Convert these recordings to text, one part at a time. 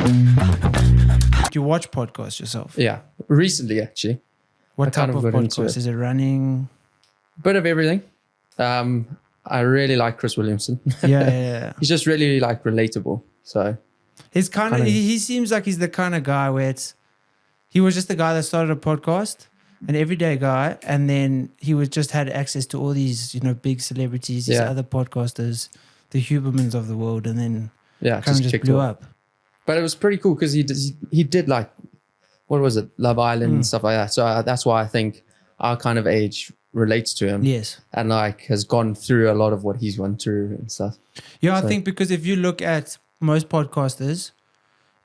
Do you watch podcasts yourself? Yeah, recently actually. What I type kind of of got into podcast? it. Is it running? Bit of everything. I really like Chris Williamson. Yeah. He's just really like relatable. So He's kind of, he seems like he's the kind of guy where he was just the guy that started a podcast, an everyday guy, and then he was just had access to all these, big celebrities, these other podcasters, the Hubermans of the world, and then kind of just blew up. But it was pretty cool because he did like, what was it, Love Island and stuff like that. So that's why I think our kind of age relates to him. Yes. And like has gone through a lot of what he's gone through and stuff. Yeah, I think because if you look at most podcasters,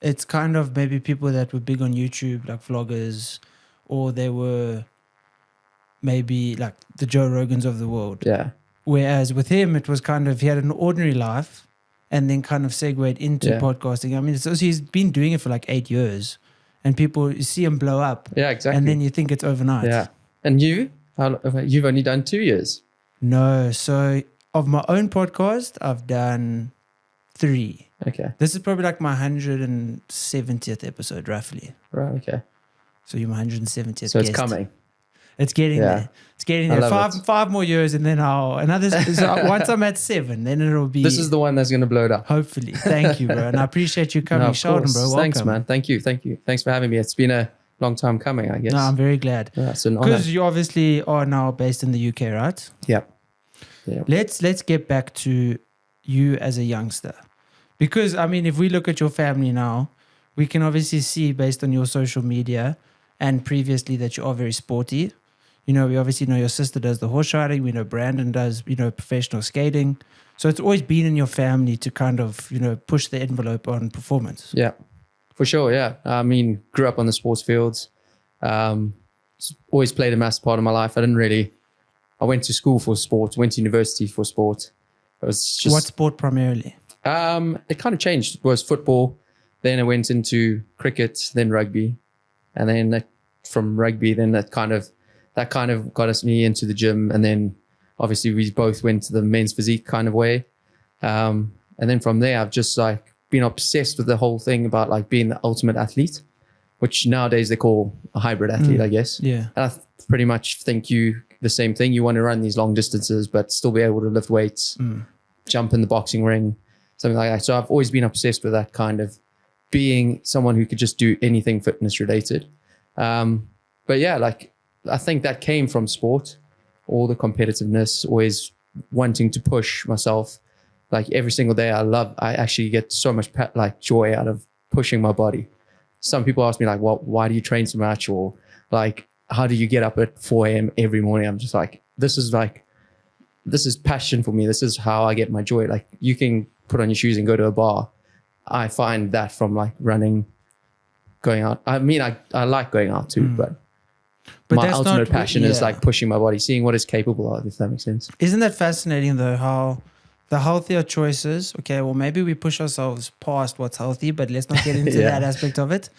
it's kind of maybe people that were big on YouTube, like vloggers, or they were maybe like the Joe Rogans of the world. Yeah. Whereas with him, it was kind of, he had an ordinary life and then kind of segued into podcasting. I mean, it's also, he's been doing it for like 8 years and people, you see him blow up. Yeah, exactly. And then you think it's overnight. Yeah. And you've only done 2 years. No. So of my own podcast, I've done 3. Okay. This is probably like my 170th episode, roughly. Right. Okay. So you're my 170th. So it's guest. coming. It's getting there. It's getting there. Five more years, and then once I'm at 7, then it'll be. This is the one that's going to blow it up. Hopefully. Thank you, bro. And I appreciate you coming, Sheldon, bro. Welcome. Thanks, man. Thank you. Thanks for having me. It's been a long time coming, I guess. No, I'm very glad. Yeah, it's an honor. Because you obviously are now based in the UK, right? Yeah. Let's get back to you as a youngster. Because, I mean, if we look at your family now, we can obviously see based on your social media and previously that you are very sporty. We obviously know your sister does the horse riding. We know Brandon does, professional skating. So it's always been in your family to kind of, push the envelope on performance. Yeah, for sure. Yeah. I mean, grew up on the sports fields. Always played a massive part of my life. I went to school for sport, went to university for sport. It was just. What sport primarily? It kind of changed. It was football. Then I went into cricket, then rugby. And then from rugby, then that kind of got me into the gym. And then obviously we both went to the men's physique kind of way. And then from there, I've just like been obsessed with the whole thing about like being the ultimate athlete, which nowadays they call a hybrid athlete, I guess. Yeah. And I pretty much think the same thing. You want to run these long distances, but still be able to lift weights, jump in the boxing ring, something like that. So I've always been obsessed with that kind of being someone who could just do anything fitness related. But yeah, like I think that came from sport, all the competitiveness, always wanting to push myself. Like every single day I actually get so much joy out of pushing my body. Some people ask me like, why do you train so much? Or like, how do you get up at 4 a.m. every morning? I'm just like, this is passion for me. This is how I get my joy. Like you can put on your shoes and go to a bar. I find that from like running, going out. I mean, I like going out too, but my ultimate passion is like pushing my body, seeing what it's capable of, if that makes sense. Isn't that fascinating though, how the healthier choices, okay, well maybe we push ourselves past what's healthy, but let's not get into that aspect of it.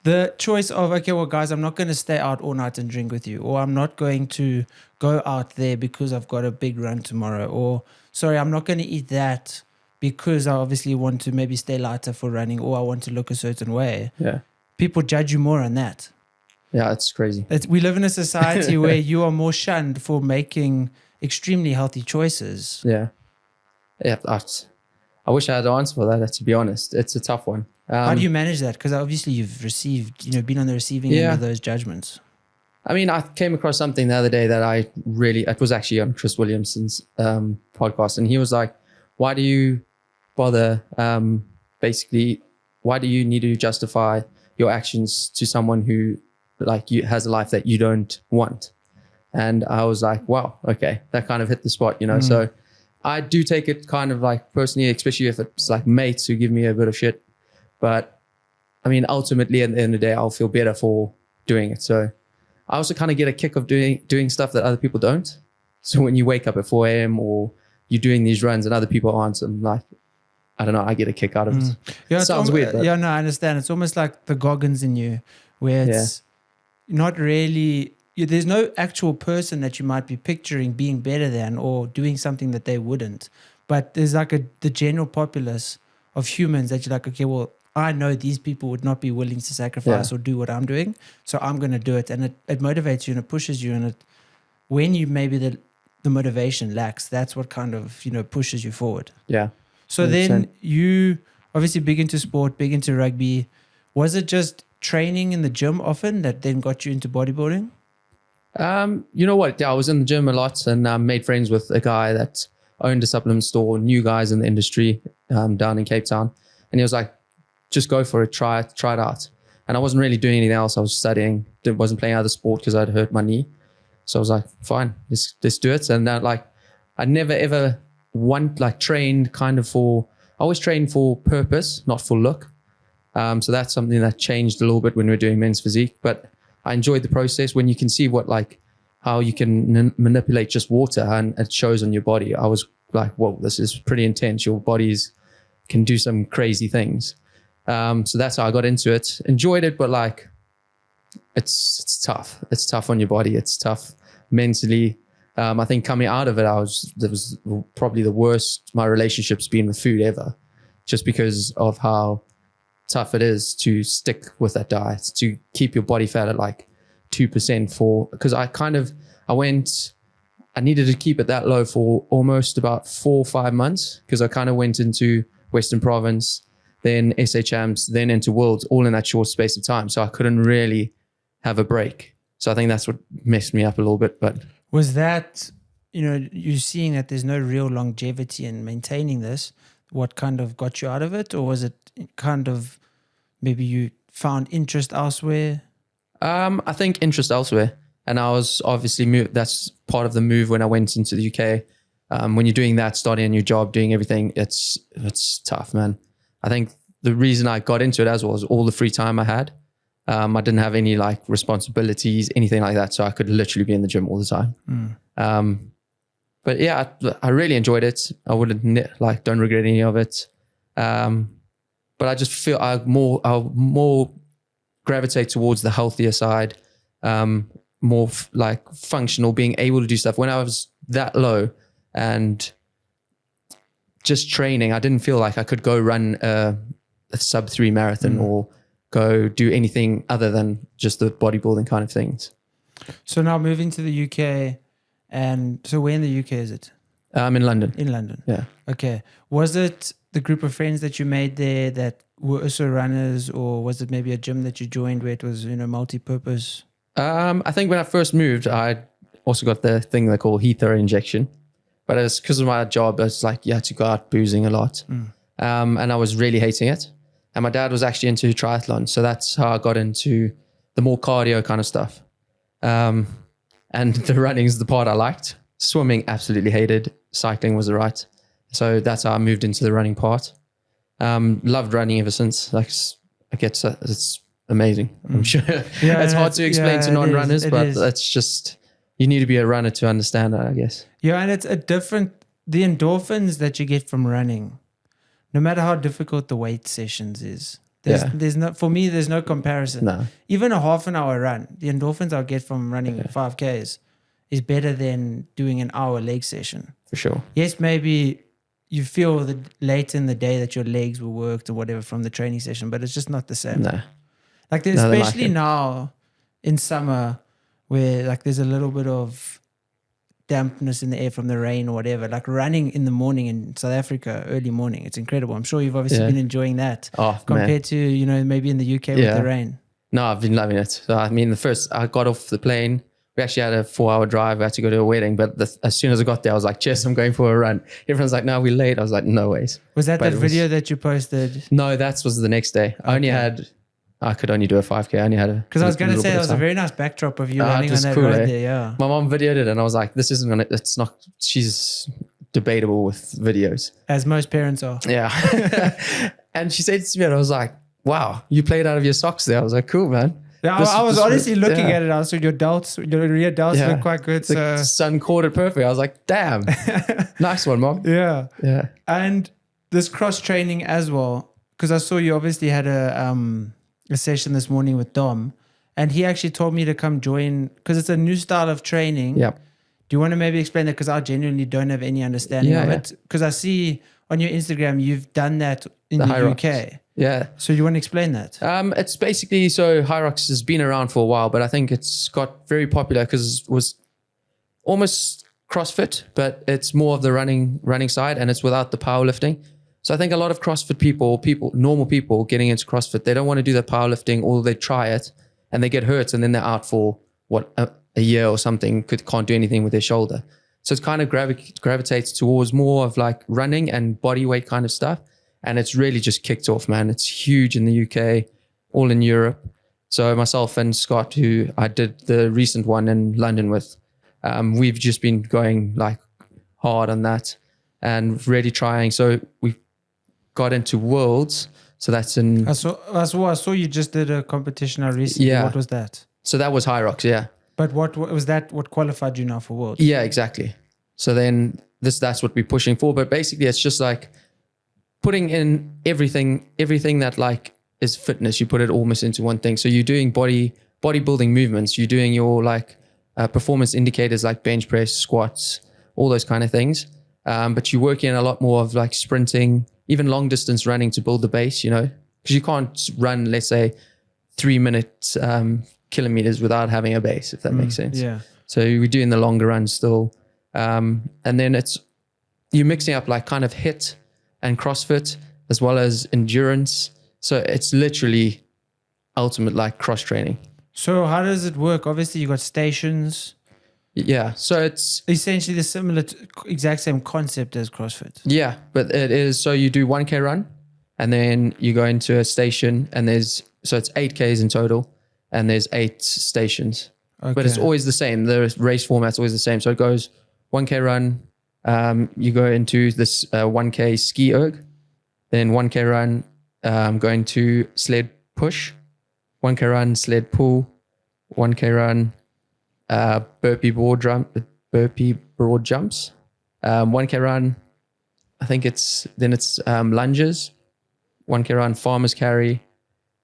The choice of, okay, well guys, I'm not going to stay out all night and drink with you, or I'm not going to go out there because I've got a big run tomorrow, or sorry, I'm not going to eat that because I obviously want to maybe stay lighter for running, or I want to look a certain way. Yeah. People judge you more on that. Yeah, it's crazy. We live in a society where you are more shunned for making extremely healthy choices. Yeah. Yeah. I wish I had an answer for that, to be honest. It's a tough one. How do you manage that? Because obviously you've received, been on the receiving end of those judgments. I mean, I came across something the other day that it was actually on Chris Williamson's podcast. And he was like, why do you bother, why do you need to justify your actions to someone who has a life that you don't want? And I was like, wow, okay, that kind of hit the spot, So I do take it kind of like personally, especially if it's like mates who give me a bit of shit. But I mean, ultimately at the end of the day, I'll feel better for doing it. So I also kind of get a kick of doing stuff that other people don't. So when you wake up at 4 a.m. or you're doing these runs and other people aren't, I'm like, I don't know, I get a kick out of it. Yeah, it sounds weird. But. Yeah, no, I understand. It's almost like the Goggins in you, where it's not really, there's no actual person that you might be picturing being better than or doing something that they wouldn't. But there's like the general populace of humans that you're like, okay, well, I know these people would not be willing to sacrifice or do what I'm doing, so I'm going to do it. And it motivates you and it pushes you. And when you maybe the motivation lacks, that's what kind of, pushes you forward. Yeah. So 100%. Then you obviously big into sport, big into rugby. Was it just training in the gym often that then got you into bodybuilding? You know what? Yeah, I was in the gym a lot and made friends with a guy that owned a supplement store, new guys in the industry down in Cape Town. And he was like, just go for it, try it out. And I wasn't really doing anything else. I was studying, wasn't playing other sport because I'd hurt my knee. So I was like, fine, let's do it. And I never ever trained kind of I always trained for purpose, not for look. So that's something that changed a little bit when we were doing men's physique. But I enjoyed the process when you can see how you can manipulate just water and it shows on your body. I was like, whoa, this is pretty intense. Your bodies can do some crazy things. So that's how I got into it. Enjoyed it, but it's tough. It's tough on your body. It's tough mentally. I think coming out of it, that was probably the worst my relationship's been with food ever, just because of how tough it is to stick with that diet, to keep your body fat at 2% because I needed to keep it that low for almost about 4 or 5 months because I kind of went into Western Province, then SA Champs, then into Worlds, all in that short space of time. So I couldn't really have a break. So I think that's what messed me up a little bit. But was that, you're seeing that there's no real longevity in maintaining this, what kind of got you out of it? Or was it kind of maybe you found interest elsewhere? I think interest elsewhere. And I was obviously moved. That's part of the move when I went into the UK. When you're doing that, starting a new job, doing everything, it's tough, man. I think the reason I got into it as well was all the free time I had. I didn't have any responsibilities, anything like that. So I could literally be in the gym all the time. But yeah, I really enjoyed it. I wouldn't don't regret any of it. But I just feel I more gravitate towards the healthier side, more functional, being able to do stuff. When I was that low and just training, I didn't feel like I could go run a sub-3 marathon or go do anything other than just the bodybuilding kind of things. So now moving to the UK, and so where in the UK is it? In London. In London. Yeah. Okay. Was it the group of friends that you made there that were also runners, or was it maybe a gym that you joined where it was, multi-purpose? I think when I first moved, I also got the thing they call heater injection. But it's because of my job, it's you had to go out boozing a lot. And I was really hating it. And my dad was actually into triathlon. So that's how I got into the more cardio kind of stuff. And the running is the part I liked. Swimming, absolutely hated. Cycling was the right. So that's how I moved into the running part. Loved running ever since. It's amazing. I'm sure it's hard to explain to non-runners, but that's just, you need to be a runner to understand that, I guess. Yeah, and it's the endorphins that you get from running, no matter how difficult the weight sessions is. There's no comparison. No. Even a half an hour run, the endorphins I'll get from running 5Ks is better than doing an hour leg session. For sure. Yes, maybe you feel late in the day that your legs were worked or whatever from the training session, but it's just not the same. No. Especially now in summer where there's a little bit of dampness in the air from the rain or whatever, running in the morning in South Africa, early morning, it's incredible. I'm sure you've obviously been enjoying that compared to, maybe in the UK with the rain. No, I've been loving it. So, I got off the plane. We actually had a 4-hour drive. We had to go to a wedding, but as soon as I got there, I was like, Jess, I'm going for a run. Everyone's like, no, we're late. I was like, no ways. Was that video that you posted? No, that was the next day. Okay. I could only do a 5K. I only had because I was going to say, it was a very nice backdrop of you running on that road there. Yeah. My mom videoed it and I was like, this isn't going to, it's not, she's debatable with videos. As most parents are. Yeah. And she said to me, and I was like, wow, you played out of your socks there. I was like, cool, man. Yeah, I was honestly looking at it. I was your rear delts look quite good. The sun caught it perfect. I was like, damn, nice one, mom. Yeah. Yeah. And this cross training as well, because I saw you obviously had a session this morning with Dom, and he actually told me to come join because it's a new style of training. Yeah. Do you want to maybe explain that? Because I genuinely don't have any understanding of it. Because I see on your Instagram you've done that in the UK. Yeah. So you want to explain that? It's basically, so Hyrox has been around for a while, but I think it's got very popular because it was almost CrossFit, but it's more of the running side, and it's without the powerlifting. So I think a lot of CrossFit normal people getting into CrossFit, they don't want to do the powerlifting, or they try it and they get hurt, and then they're out for a year or something, can't do anything with their shoulder. So it kind of gravitates towards more of like running and body weight kind of stuff. And it's really just kicked off, man. It's huge in the UK, all in Europe. So myself and Scott, who I did the recent one in London with, we've just been going like hard on that and really trying. So we got into Worlds. So that's in... I saw you just did a competition recently. Yeah. What was that? So that was Hyrox, yeah. But what was that? What qualified you now for Worlds? Yeah, exactly. So then that's what we're pushing for. But basically it's just like putting in everything that like is fitness. You put it almost into one thing. So you're doing bodybuilding movements. You're doing your like performance indicators like bench press, squats, all those kind of things. But you're working a lot more of like sprinting, even long distance running to build the base, you know, because you can't run, let's say, 3-minute kilometers without having a base, if that makes sense. Yeah. So we're doing the longer runs still. And then you're mixing up like kind of HIIT and CrossFit as well as endurance. So it's literally ultimate like cross training. So how does it work? Obviously you got stations. Yeah. So it's essentially the exact same concept as CrossFit. Yeah, but it is, so you do 1K run and then you go into a station, and it's 8Ks in total, and there's 8 stations. Okay. But it's always the same. The race format's always the same. So it goes 1K run, you go into this 1K ski erg, then 1K run, going to sled push, 1K run, sled pull, 1K run, burpee broad jumps, 1K run, I think it's lunges, 1K run, farmer's carry,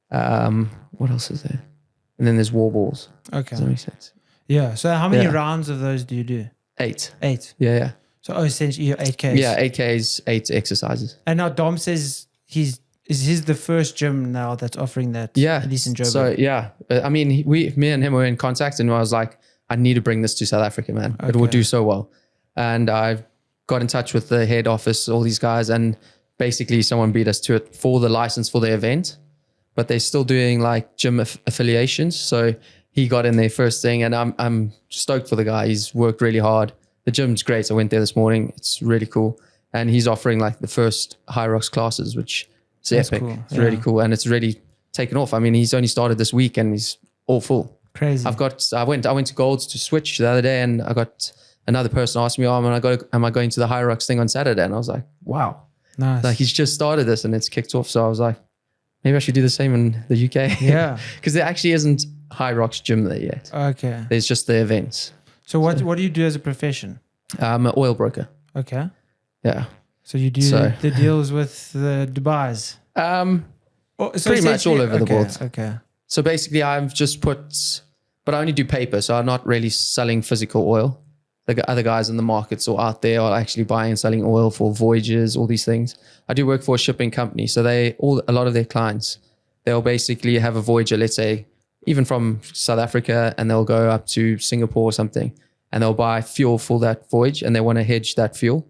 what else is there? And then there's wall balls. Okay. Does that make sense? Yeah. So how many rounds of those do you do? 8. 8. Yeah. So essentially you're 8Ks. Yeah, 8Ks, 8 exercises. And now Dom says he's the first gym now that's offering that. Yeah. At least in Joburg. So yeah, I mean, me and him were in contact, and I was like, I need to bring this to South Africa, man. Okay. It will do so well. And I got in touch with the head office, all these guys, and basically someone beat us to it for the license for the event, but they're still doing like gym affiliations. So he got in there first thing, and I'm stoked for the guy. He's worked really hard. The gym's great. I went there this morning. It's really cool. And he's offering like the first Hyrox classes, which is epic. Cool. It's really cool. And it's really taken off. I mean, he's only started this week and he's all full. Crazy. I went to Golds to switch the other day, and I got another person asked me, am I going to the Hyrox thing on Saturday? And I was like, wow. Nice. Like he's just started this and it's kicked off. So I was like, maybe I should do the same in the UK. Yeah. Because there actually isn't Hyrox gym there yet. Okay. There's just the events. So what do you do as a profession? I'm an oil broker. Okay. Yeah. So you do the deals with the Dubais? Pretty much all over the world. Okay. So basically I've just but I only do paper. So I'm not really selling physical oil. The other guys in the markets or out there are actually buying and selling oil for voyages, all these things. I do work for a shipping company. So a lot of their clients, they'll basically have a voyager, let's say, even from South Africa, and they'll go up to Singapore or something, and they'll buy fuel for that voyage, and they want to hedge that fuel.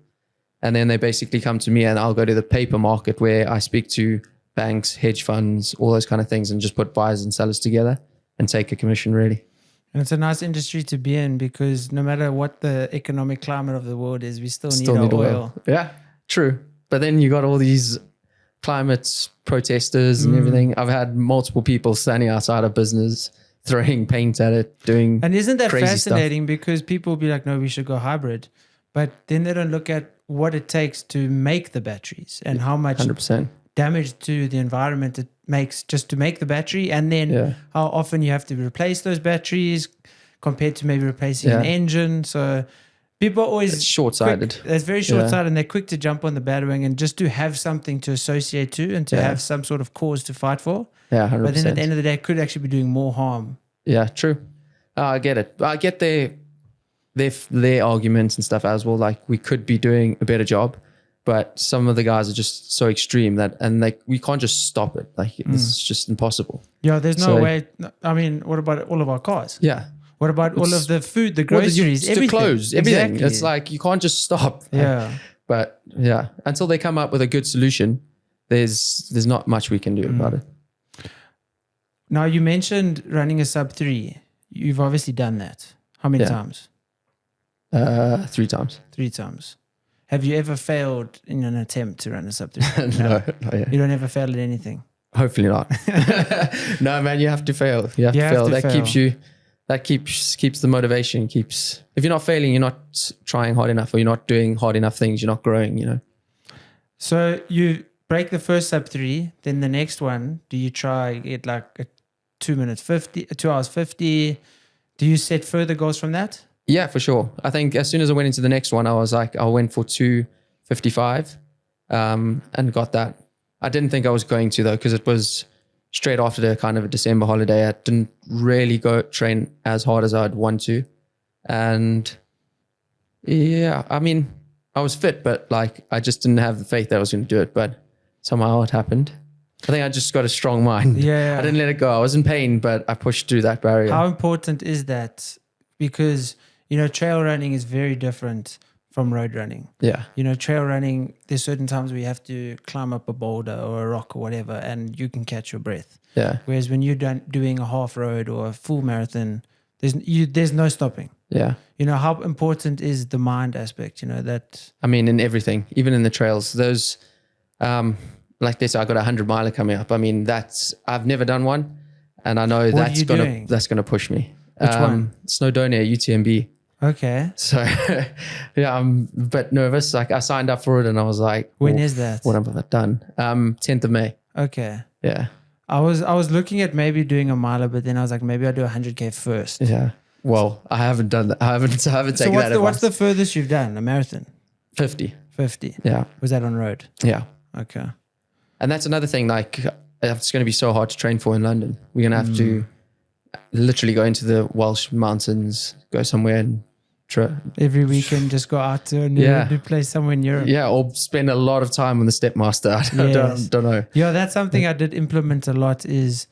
And then they basically come to me, and I'll go to the paper market where I speak to banks, hedge funds, all those kind of things, and just put buyers and sellers together and take a commission, really. And it's a nice industry to be in, because no matter what the economic climate of the world is, we still need oil. Yeah, true. But then you got all these climate protesters and everything. I've had multiple people standing outside of business, throwing paint at it, doing And isn't that fascinating? Stuff. Because people will be like, no, we should go hybrid. But then they don't look at what it takes to make the batteries and how much 100%. damage to the environment it makes just to make the battery, and then how often you have to replace those batteries compared to maybe replacing an engine. So people are always short-sighted. It's very short-sighted, and they're quick to jump on the bandwagon and just to have something to associate to and to have some sort of cause to fight for. Yeah, 100%. But then at the end of the day, it could actually be doing more harm. Yeah, true. I get it. I get their arguments and stuff as well. Like we could be doing a better job, but some of the guys are just so extreme and like we can't just stop it. Like it's just impossible. Yeah, there's no way. I mean, what about all of our cars? Yeah. What about all of the food, the groceries, everything? The clothes, everything. Exactly. It's like you can't just stop. Yeah. But yeah, until they come up with a good solution, there's not much we can do about it. Now, you mentioned running a sub 3. You've obviously done that. How many times? 3 times. 3 times. Have you ever failed in an attempt to run a sub 3? No, not yet. You don't ever fail at anything? Hopefully not. No, man, you have to fail. You have to fail. That keeps you. That keeps the motivation. Keeps. If you're not failing, you're not trying hard enough, or you're not doing hard enough things. You're not growing. You know. So you break the first sub 3, then the next one. Do you try get like a 2 minutes 50, 2 hours 50? Do you set further goals from that? Yeah, for sure. I think as soon as I went into the next one, I was like, I went for 2:55, and got that. I didn't think I was going to though, because it was straight after the kind of a December holiday. I didn't really go train as hard as I'd want to. And yeah, I mean, I was fit, but like, I just didn't have the faith that I was going to do it, but somehow it happened. I think I just got a strong mind. Yeah. I didn't let it go. I was in pain, but I pushed through that barrier. How important is that? Because, you know, trail running is very different from road running. Yeah. You know, trail running, there's certain times where you have to climb up a boulder or a rock or whatever, and you can catch your breath. Yeah. Whereas when you're doing a half road or a full marathon, there's no stopping. Yeah. You know, how important is the mind aspect, you know, that... I mean, in everything, even in the trails, those, like this, I got a 100-miler coming up. I mean, I've never done one, and I know that's gonna push me. Which one? Snowdonia, UTMB. Okay. So, yeah, I'm a bit nervous. Like, I signed up for it, and I was like, when is that? What have I done? 10th of May. Okay. Yeah. I was looking at maybe doing a miler, but then I was like, maybe I'll do 100K first. Yeah. Well, I haven't done that. I haven't taken that advice. What's the furthest you've done? A marathon? 50. 50. Yeah. Was that on road? Yeah. Okay. And that's another thing, like, it's going to be so hard to train for in London. We're going to have to literally go into the Welsh mountains, go somewhere and every weekend just go out to a new place somewhere in Europe. Yeah, or spend a lot of time on the Stepmaster. I don't know. Yeah, that's something I did implement a lot, is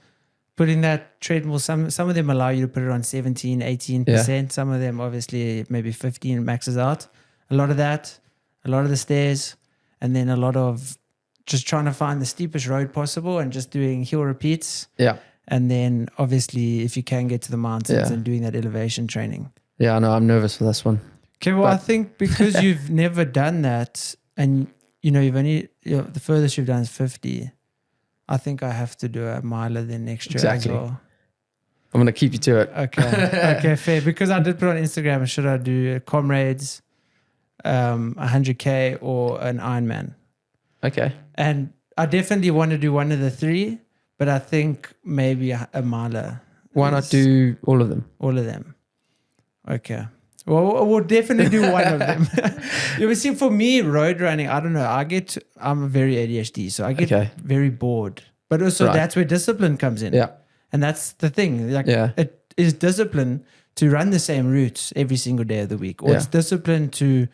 putting that treadmill. Some of them allow you to put it on 17, 18%. Yeah. Some of them obviously maybe 15 maxes out. A lot of that, a lot of the stairs, and then a lot of just trying to find the steepest road possible and just doing hill repeats. Yeah. And then obviously if you can get to the mountains and doing that elevation training. Yeah, I know. I'm nervous for this one. Okay, well, I think because you've never done that, and you know, the furthest you've done is 50. I think I have to do a miler then next year as well. I'm going to keep you to it. Okay. Okay, fair. Because I did put on Instagram, should I do Comrades, 100K or an Ironman? Okay. And I definitely want to do one of the 3, but I think maybe a miler. Why not do all of them? All of them. Okay. Well, we'll definitely do one of them. You see, for me, road running, I don't know. I'm very ADHD, so I get very bored. But also that's where discipline comes in. Yeah. And that's the thing. Like, it is discipline to run the same routes every single day of the week. Or it's discipline to,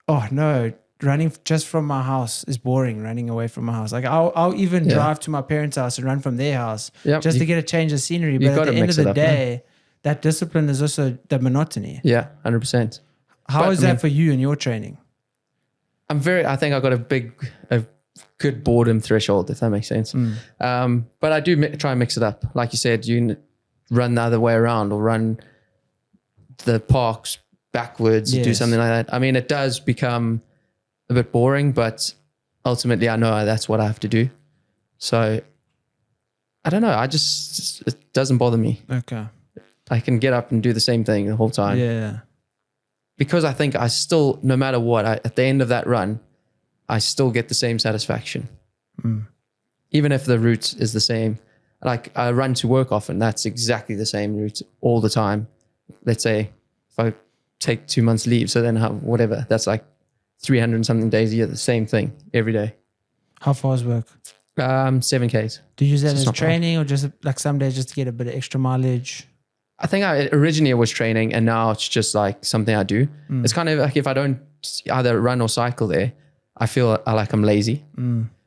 running just from my house is boring, running away from my house. Like, I'll even drive to my parents' house and run from their house just to get a change of scenery. But at the end of the day, that discipline is also the monotony. Yeah, 100%. How is that for you in your training? I think I've got a good boredom threshold, if that makes sense. But I do try and mix it up. Like you said, you run the other way around or run the parks backwards, do something like that. I mean, it does become a bit boring, but ultimately I know that's what I have to do. So I don't know. It doesn't bother me. Okay. I can get up and do the same thing the whole time. Yeah. Because I think I still, no matter what, at the end of that run, I still get the same satisfaction. Even if the route is the same. Like, I run to work often. That's exactly the same route all the time. Let's say if I take 2 months leave, so then whatever, that's like 300 and something days a year, the same thing every day. How far is work? 7Ks. Do you use that as training or just like some days just to get a bit of extra mileage? I think originally it was training, and now it's just like something I do. It's kind of like if I don't either run or cycle there, I feel like I'm lazy.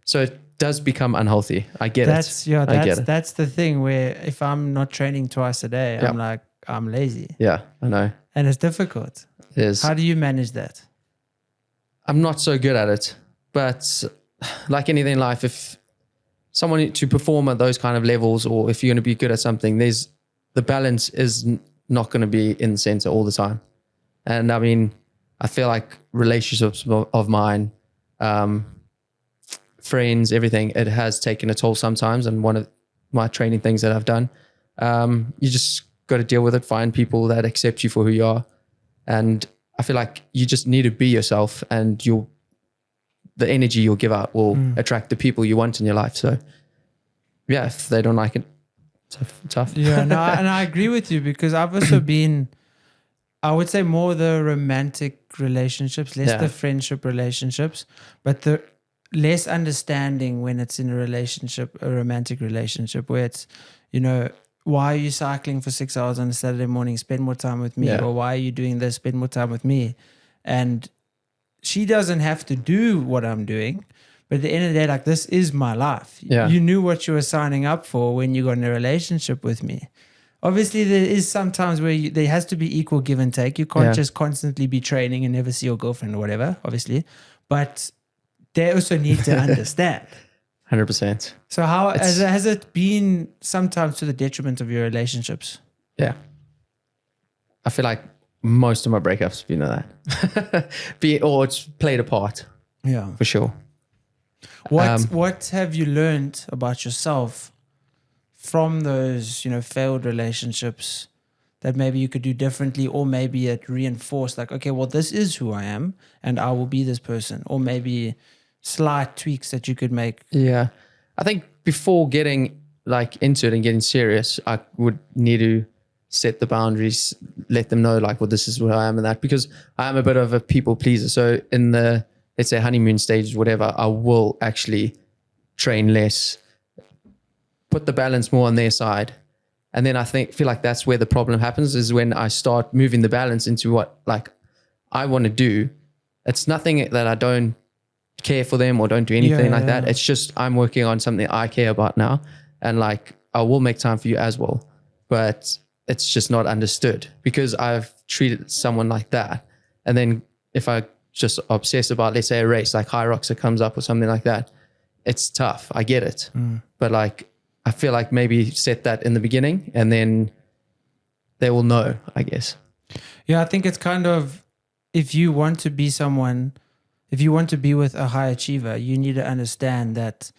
So it does become unhealthy. I get it. Yeah, I get it. That's the thing where if I'm not training twice a day, I'm like, I'm lazy. Yeah, I know. And it's difficult. It is. How do you manage that? I'm not so good at it, but like anything in life, if someone to perform at those kind of levels, or if you're going to be good at something, the balance is not going to be in the center all the time. And I mean, I feel like relationships of mine, friends, everything, it has taken a toll sometimes. And one of my training things that I've done, you just got to deal with it, find people that accept you for who you are. And I feel like you just need to be yourself, and the energy you'll give out will attract the people you want in your life. So yeah, if they don't like it, tough. Yeah, no, and I agree with you, because I've also been, I would say, more the romantic relationships, less the friendship relationships, but the less understanding when it's in a relationship, a romantic relationship, where it's, why are you cycling for 6 hours on a Saturday morning? Spend more time with me. Or why are you doing this? Spend more time with me. And she doesn't have to do what I'm doing. But at the end of the day, like, this is my life. Yeah. You knew what you were signing up for when you got in a relationship with me. Obviously, there is sometimes where there has to be equal give and take. You can't just constantly be training and never see your girlfriend or whatever, obviously. But they also need to understand. 100%. So how has it been sometimes to the detriment of your relationships? Yeah. I feel like most of my breakups have been like that. Or it's played a part. Yeah. For sure. What have you learned about yourself from those, failed relationships that maybe you could do differently, or maybe it reinforced, like, okay, well, this is who I am and I will be this person, or maybe slight tweaks that you could make? Yeah. I think before getting like into it and getting serious, I would need to set the boundaries, let them know like, well, this is who I am and that, because I am a bit of a people pleaser. So in the, let's say, honeymoon stage, whatever, I will actually train less, put the balance more on their side. And then I feel like that's where the problem happens, is when I start moving the balance into what like I want to do. It's nothing that I don't care for them or don't do anything like that. It's just I'm working on something I care about now, and like I will make time for you as well, but it's just not understood because I've treated someone like that. And then if I just obsess about, let's say, a race like High Rocks that comes up or something like that, it's tough. I get it. But like I feel like maybe set that in the beginning, and then they will know, I guess. Yeah, I think it's kind of, if you want to be someone, if you want to be with a high achiever, you need to understand that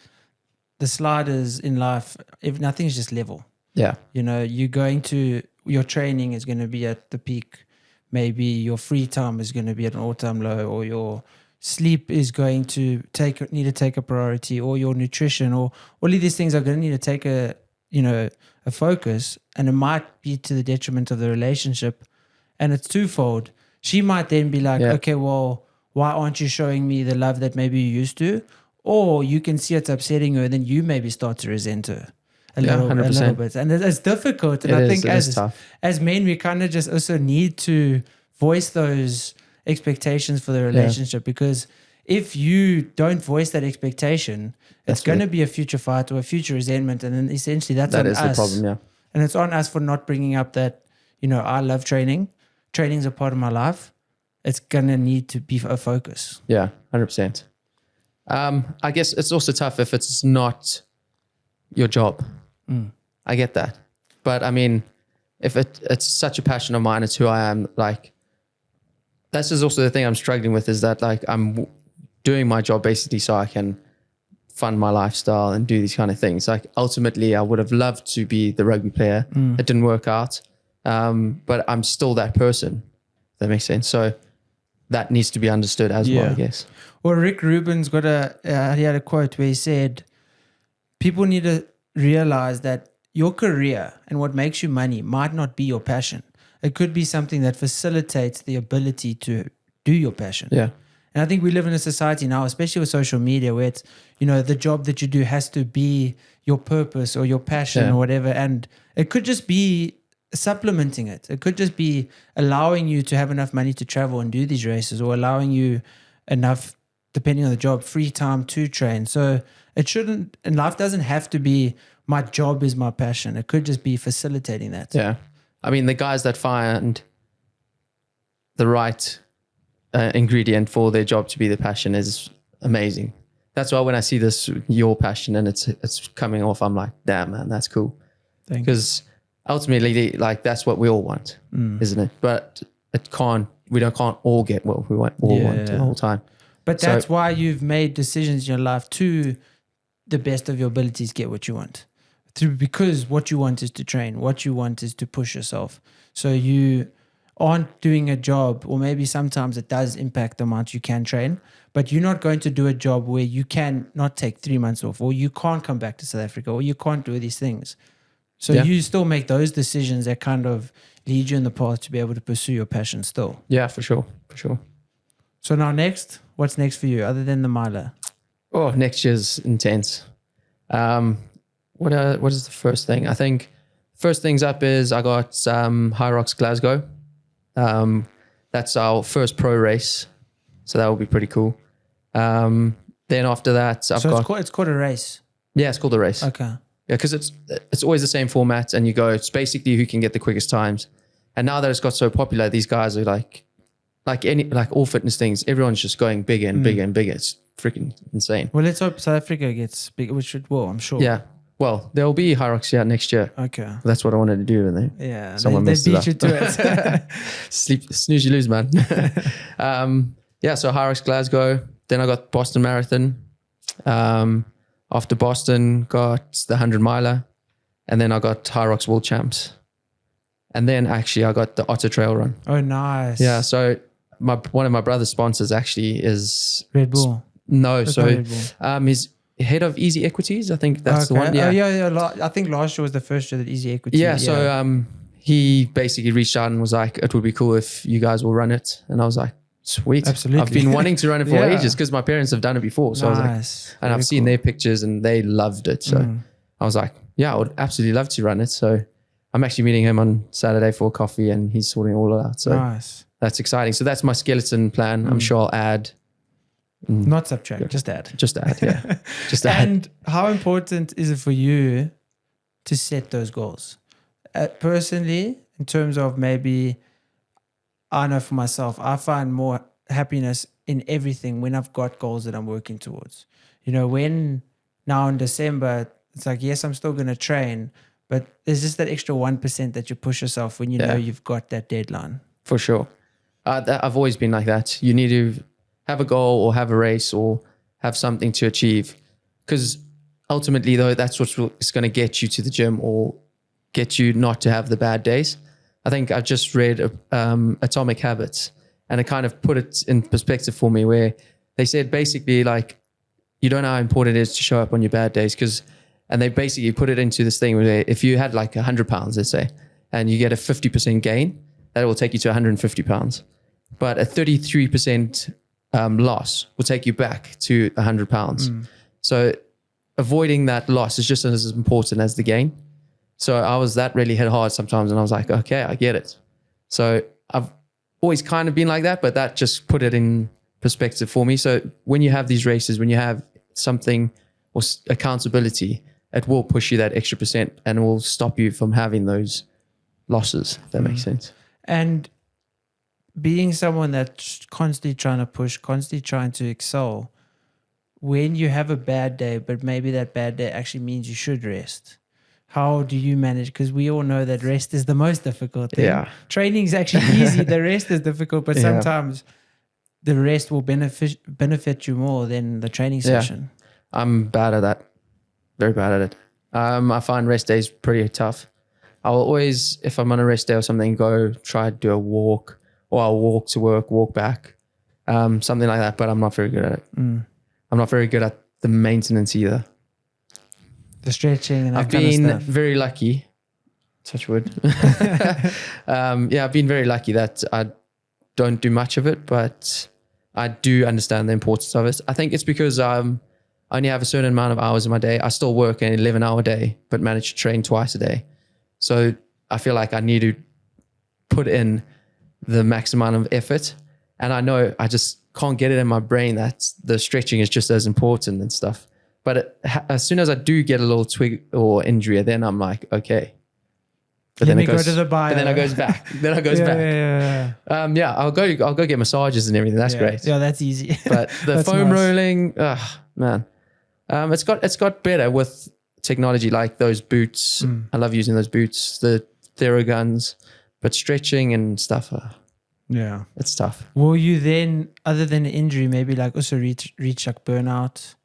the sliders in life, if nothing's just level. Yeah. Your training is going to be at the peak. Maybe your free time is going to be at an all-time low, or your sleep is going to need to take a priority, or your nutrition, or all of these things are going to need to take a focus, and it might be to the detriment of the relationship. And it's twofold. She might then be like, okay, well, why aren't you showing me the love that maybe you used to? Or you can see it's upsetting her, and then you maybe start to resent her a little bit. And it's difficult. And I think as men, we kind of just also need to voice those expectations for the relationship, because if you don't voice that expectation, it's going to be a future fight or a future resentment. And then essentially that on us. That is the problem, yeah. And it's on us for not bringing up that, I love training. Training's a part of my life. It's going to need to be a focus. Yeah, 100%. I guess it's also tough if it's not your job. I get that. But I mean, if it's such a passion of mine, it's who I am, like, this is also the thing I'm struggling with, is that like I'm doing my job basically so I can fund my lifestyle and do these kind of things. Like ultimately I would have loved to be the rugby player. It didn't work out. But I'm still that person. If that makes sense. So that needs to be understood as well, I guess. Well, Rick Rubin's got he had a quote where he said, people need to realize that your career and what makes you money might not be your passion. It could be something that facilitates the ability to do your passion. Yeah. And I think we live in a society now, especially with social media, where it's, the job that you do has to be your purpose or your passion or whatever. And it could just be supplementing it. It could just be allowing you to have enough money to travel and do these races, or allowing you enough depending on the job, free time to train. So it shouldn't, and life doesn't have to be my job is my passion. It could just be facilitating that. Yeah. I mean, the guys that find the right ingredient for their job to be the passion is amazing. That's why when I see this, your passion, and it's coming off, I'm like, damn, man, that's cool. Because ultimately, like, that's what we all want, isn't it? But we can't all get what we want the whole time. But that's why you've made decisions in your life to the best of your abilities get what you want. Because what you want is to train, what you want is to push yourself. So you aren't doing a job, or maybe sometimes it does impact the amount you can train, but you're not going to do a job where you can not take 3 months off, or you can't come back to South Africa, or you can't do these things. So you still make those decisions that kind of lead you in the path to be able to pursue your passion still. Yeah, for sure. For sure. So now what's next for you other than the miler? Oh, next year's intense. What is the first thing? I think first things up is I got High Rocks Glasgow. That's our first pro race. So that will be pretty cool. Then after that, it's called a race. Yeah, it's called a race. Okay. Yeah, because it's always the same format, and it's basically who can get the quickest times. And now that it's got so popular, these guys are like all fitness things, everyone's just going bigger and bigger and bigger. It's freaking insane. Well, let's hope South Africa gets big, which it will, I'm sure. Yeah. Well, there will be High Rocks next year. Okay. That's what I wanted to do. And yeah, someone they beat you to it. Snooze, you lose, man. So High Rocks Glasgow. Then I got Boston Marathon. After Boston, got the 100 miler. And then I got High Rocks World Champs. And then actually I got the Otter Trail Run. Oh, nice. Yeah. So one of my brother's sponsors actually is Red Bull. No, That's so Red Bull. He's head of Easy Equities. I think that's the one. Yeah. Oh, yeah. I think last year was the first year that Easy Equity. Yeah. So he basically reached out and was like, "It would be cool if you guys will run it." And I was like, "Sweet, absolutely." I've been wanting to run it for ages because my parents have done it before. So I was like, and I've seen their pictures and they loved it. So I was like, "Yeah, I would absolutely love to run it." So I'm actually meeting him on Saturday for coffee, and he's sorting all out. So that's exciting. So that's my skeleton plan. I'm sure I'll add. Not subtract, just add. Just add, yeah. Just add. And how important is it for you to set those goals? Personally, in terms of maybe, I know for myself, I find more happiness in everything when I've got goals that I'm working towards. You know, when now in December, it's like, yes, I'm still going to train, but there's just that extra 1% that you push yourself when you know you've got that deadline. For sure. I've always been like that. You need to have a goal or have a race or have something to achieve, because ultimately though, that's what's going to get you to the gym or get you not to have the bad days. I think I've just read Atomic Habits, and it kind of put it in perspective for me, where they said basically like, you don't know how important it is to show up on your bad days, and they basically put it into this thing where if you had like 100 pounds, let's say, and you get a 50% gain, that will take you to 150 pounds. But a 33% loss will take you back to 100 pounds. So avoiding that loss is just as important as the gain. So that really hit hard sometimes, and I was like, okay, I get it. So I've always kind of been like that, but that just put it in perspective for me. So when you have these races, when you have something or accountability, it will push you that extra percent and it will stop you from having those losses, if that makes sense. And being someone that's constantly trying to push, constantly trying to excel, when you have a bad day, but maybe that bad day actually means you should rest, how do you manage? Because we all know that rest is the most difficult thing. Yeah. Training is actually easy. The rest is difficult, but sometimes the rest will benefit you more than the training session. I'm bad at that. Very bad at it. I find rest days pretty tough. I'll always, if I'm on a rest day or something, go try to do a walk, or I'll walk to work, walk back, something like that. But I'm not very good at it. I'm not very good at the maintenance either. The stretching and that I've kind of been stuff. very lucky, touch wood. I've been very lucky that I don't do much of it, but I do understand the importance of it. I think it's because I only have a certain amount of hours in my day. I still work an 11-hour day, but manage to train twice a day. So I feel like I need to put in the max amount of effort. And I know I just can't get it in my brain that the stretching is just as important and stuff. But as soon as I do get a little twig or injury, then I'm like, okay. But Let then me it goes go to the bio. But then it goes back. Then it goes back. I'll go get massages and everything. That's great. Yeah, that's easy. But the foam rolling, man. It's got better with technology, like those boots. I love using those boots, the Theraguns, but stretching and stuff. It's tough. Will you then, other than injury, maybe like also reach like burnout,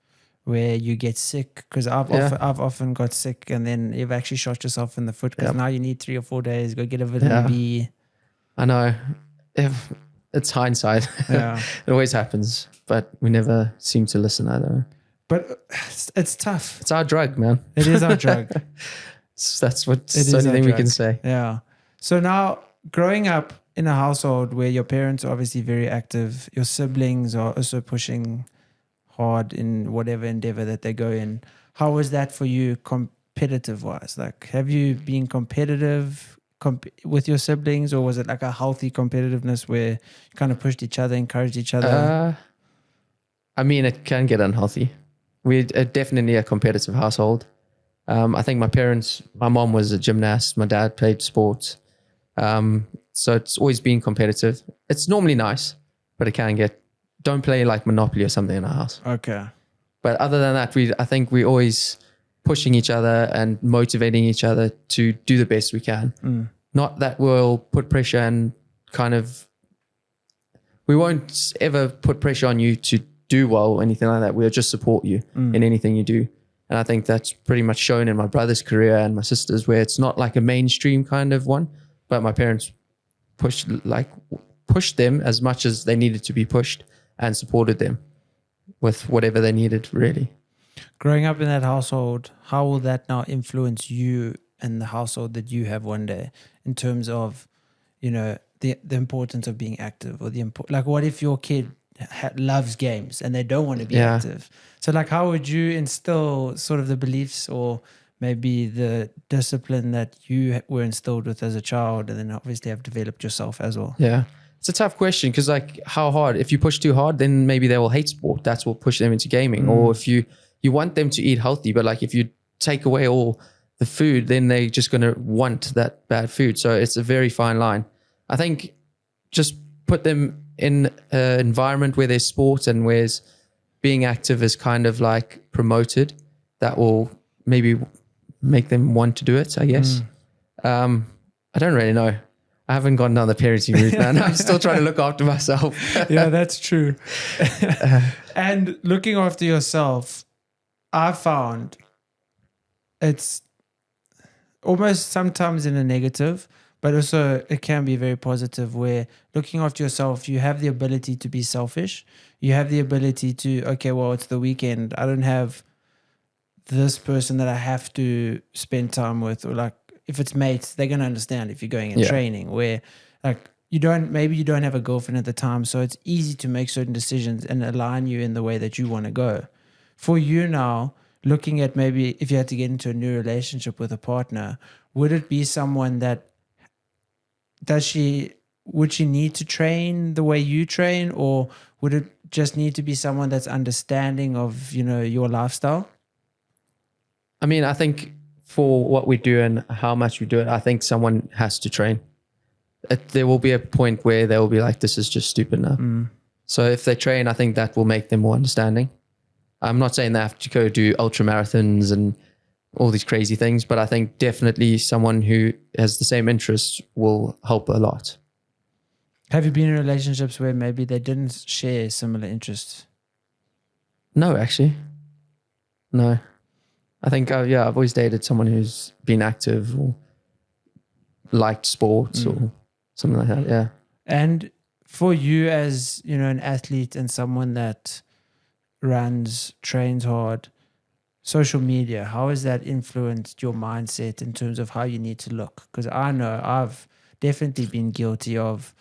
where you get sick? Because I've often got sick, and then you've actually shot yourself in the foot because now you need 3 or 4 days. Go get a vitamin B. I know. It's hindsight. Yeah, it always happens, but we never seem to listen either. But it's tough. It's our drug, man. It is our drug. That's the only thing we can say. Yeah. So now, growing up in a household where your parents are obviously very active, your siblings are also pushing hard in whatever endeavor that they go in. How was that for you competitive wise? Like, have you been competitive with your siblings, or was it like a healthy competitiveness where you kind of pushed each other, encouraged each other? I mean, it can get unhealthy. We're definitely a competitive household. I think my mom was a gymnast, my dad played sports. So it's always been competitive. It's normally nice, but it can don't play like Monopoly or something in our house. Okay. But other than that, I think we're always pushing each other and motivating each other to do the best we can. Not that we'll put pressure and we won't ever put pressure on you to do well or anything like that. We'll just support you in anything you do. And I think that's pretty much shown in my brother's career and my sister's, where it's not like a mainstream kind of one, but my parents pushed them as much as they needed to be pushed and supported them with whatever they needed, really. Growing up in that household, how will that now influence you and the household that you have one day in terms of, the importance of being active, or what if your kid loves games and they don't want to be active? So how would you instill sort of the beliefs or maybe the discipline that you were instilled with as a child, and then obviously have developed yourself as well? Yeah. It's a tough question because how hard? If you push too hard, then maybe they will hate sport. That's what push them into gaming. Or if you want them to eat healthy, but if you take away all the food, then they're just going to want that bad food. So it's a very fine line. I think just put them in an environment where there's sport and where being active is kind of promoted. That will maybe make them want to do it, I guess. I don't really know. I haven't gone down the parenting route, man. I'm still trying to look after myself. Yeah, that's true. And looking after yourself, I found it's almost sometimes in a negative, but also it can be very positive, where looking after yourself, you have the ability to be selfish. You have the ability to, okay, well, it's the weekend. I don't have this person that I have to spend time with, or if it's mates, they're going to understand if you're going in training, where you don't have a girlfriend at the time. So it's easy to make certain decisions and align you in the way that you want to go. For you now, looking at maybe if you had to get into a new relationship with a partner, would it be someone that would she need to train the way you train, or would it just need to be someone that's understanding of, your lifestyle? I mean, I think for what we do and how much we do it, I think someone has to train. There will be a point where they will be like, this is just stupid now. So if they train, I think that will make them more understanding. I'm not saying they have to go do ultra marathons and all these crazy things, but I think definitely someone who has the same interests will help a lot. Have you been in relationships where maybe they didn't share similar interests? No, actually. No. I think, I've always dated someone who's been active or liked sports or something like that, yeah. And for you as, an athlete and someone that trains hard, social media, how has that influenced your mindset in terms of how you need to look? Because I know I've definitely been guilty of,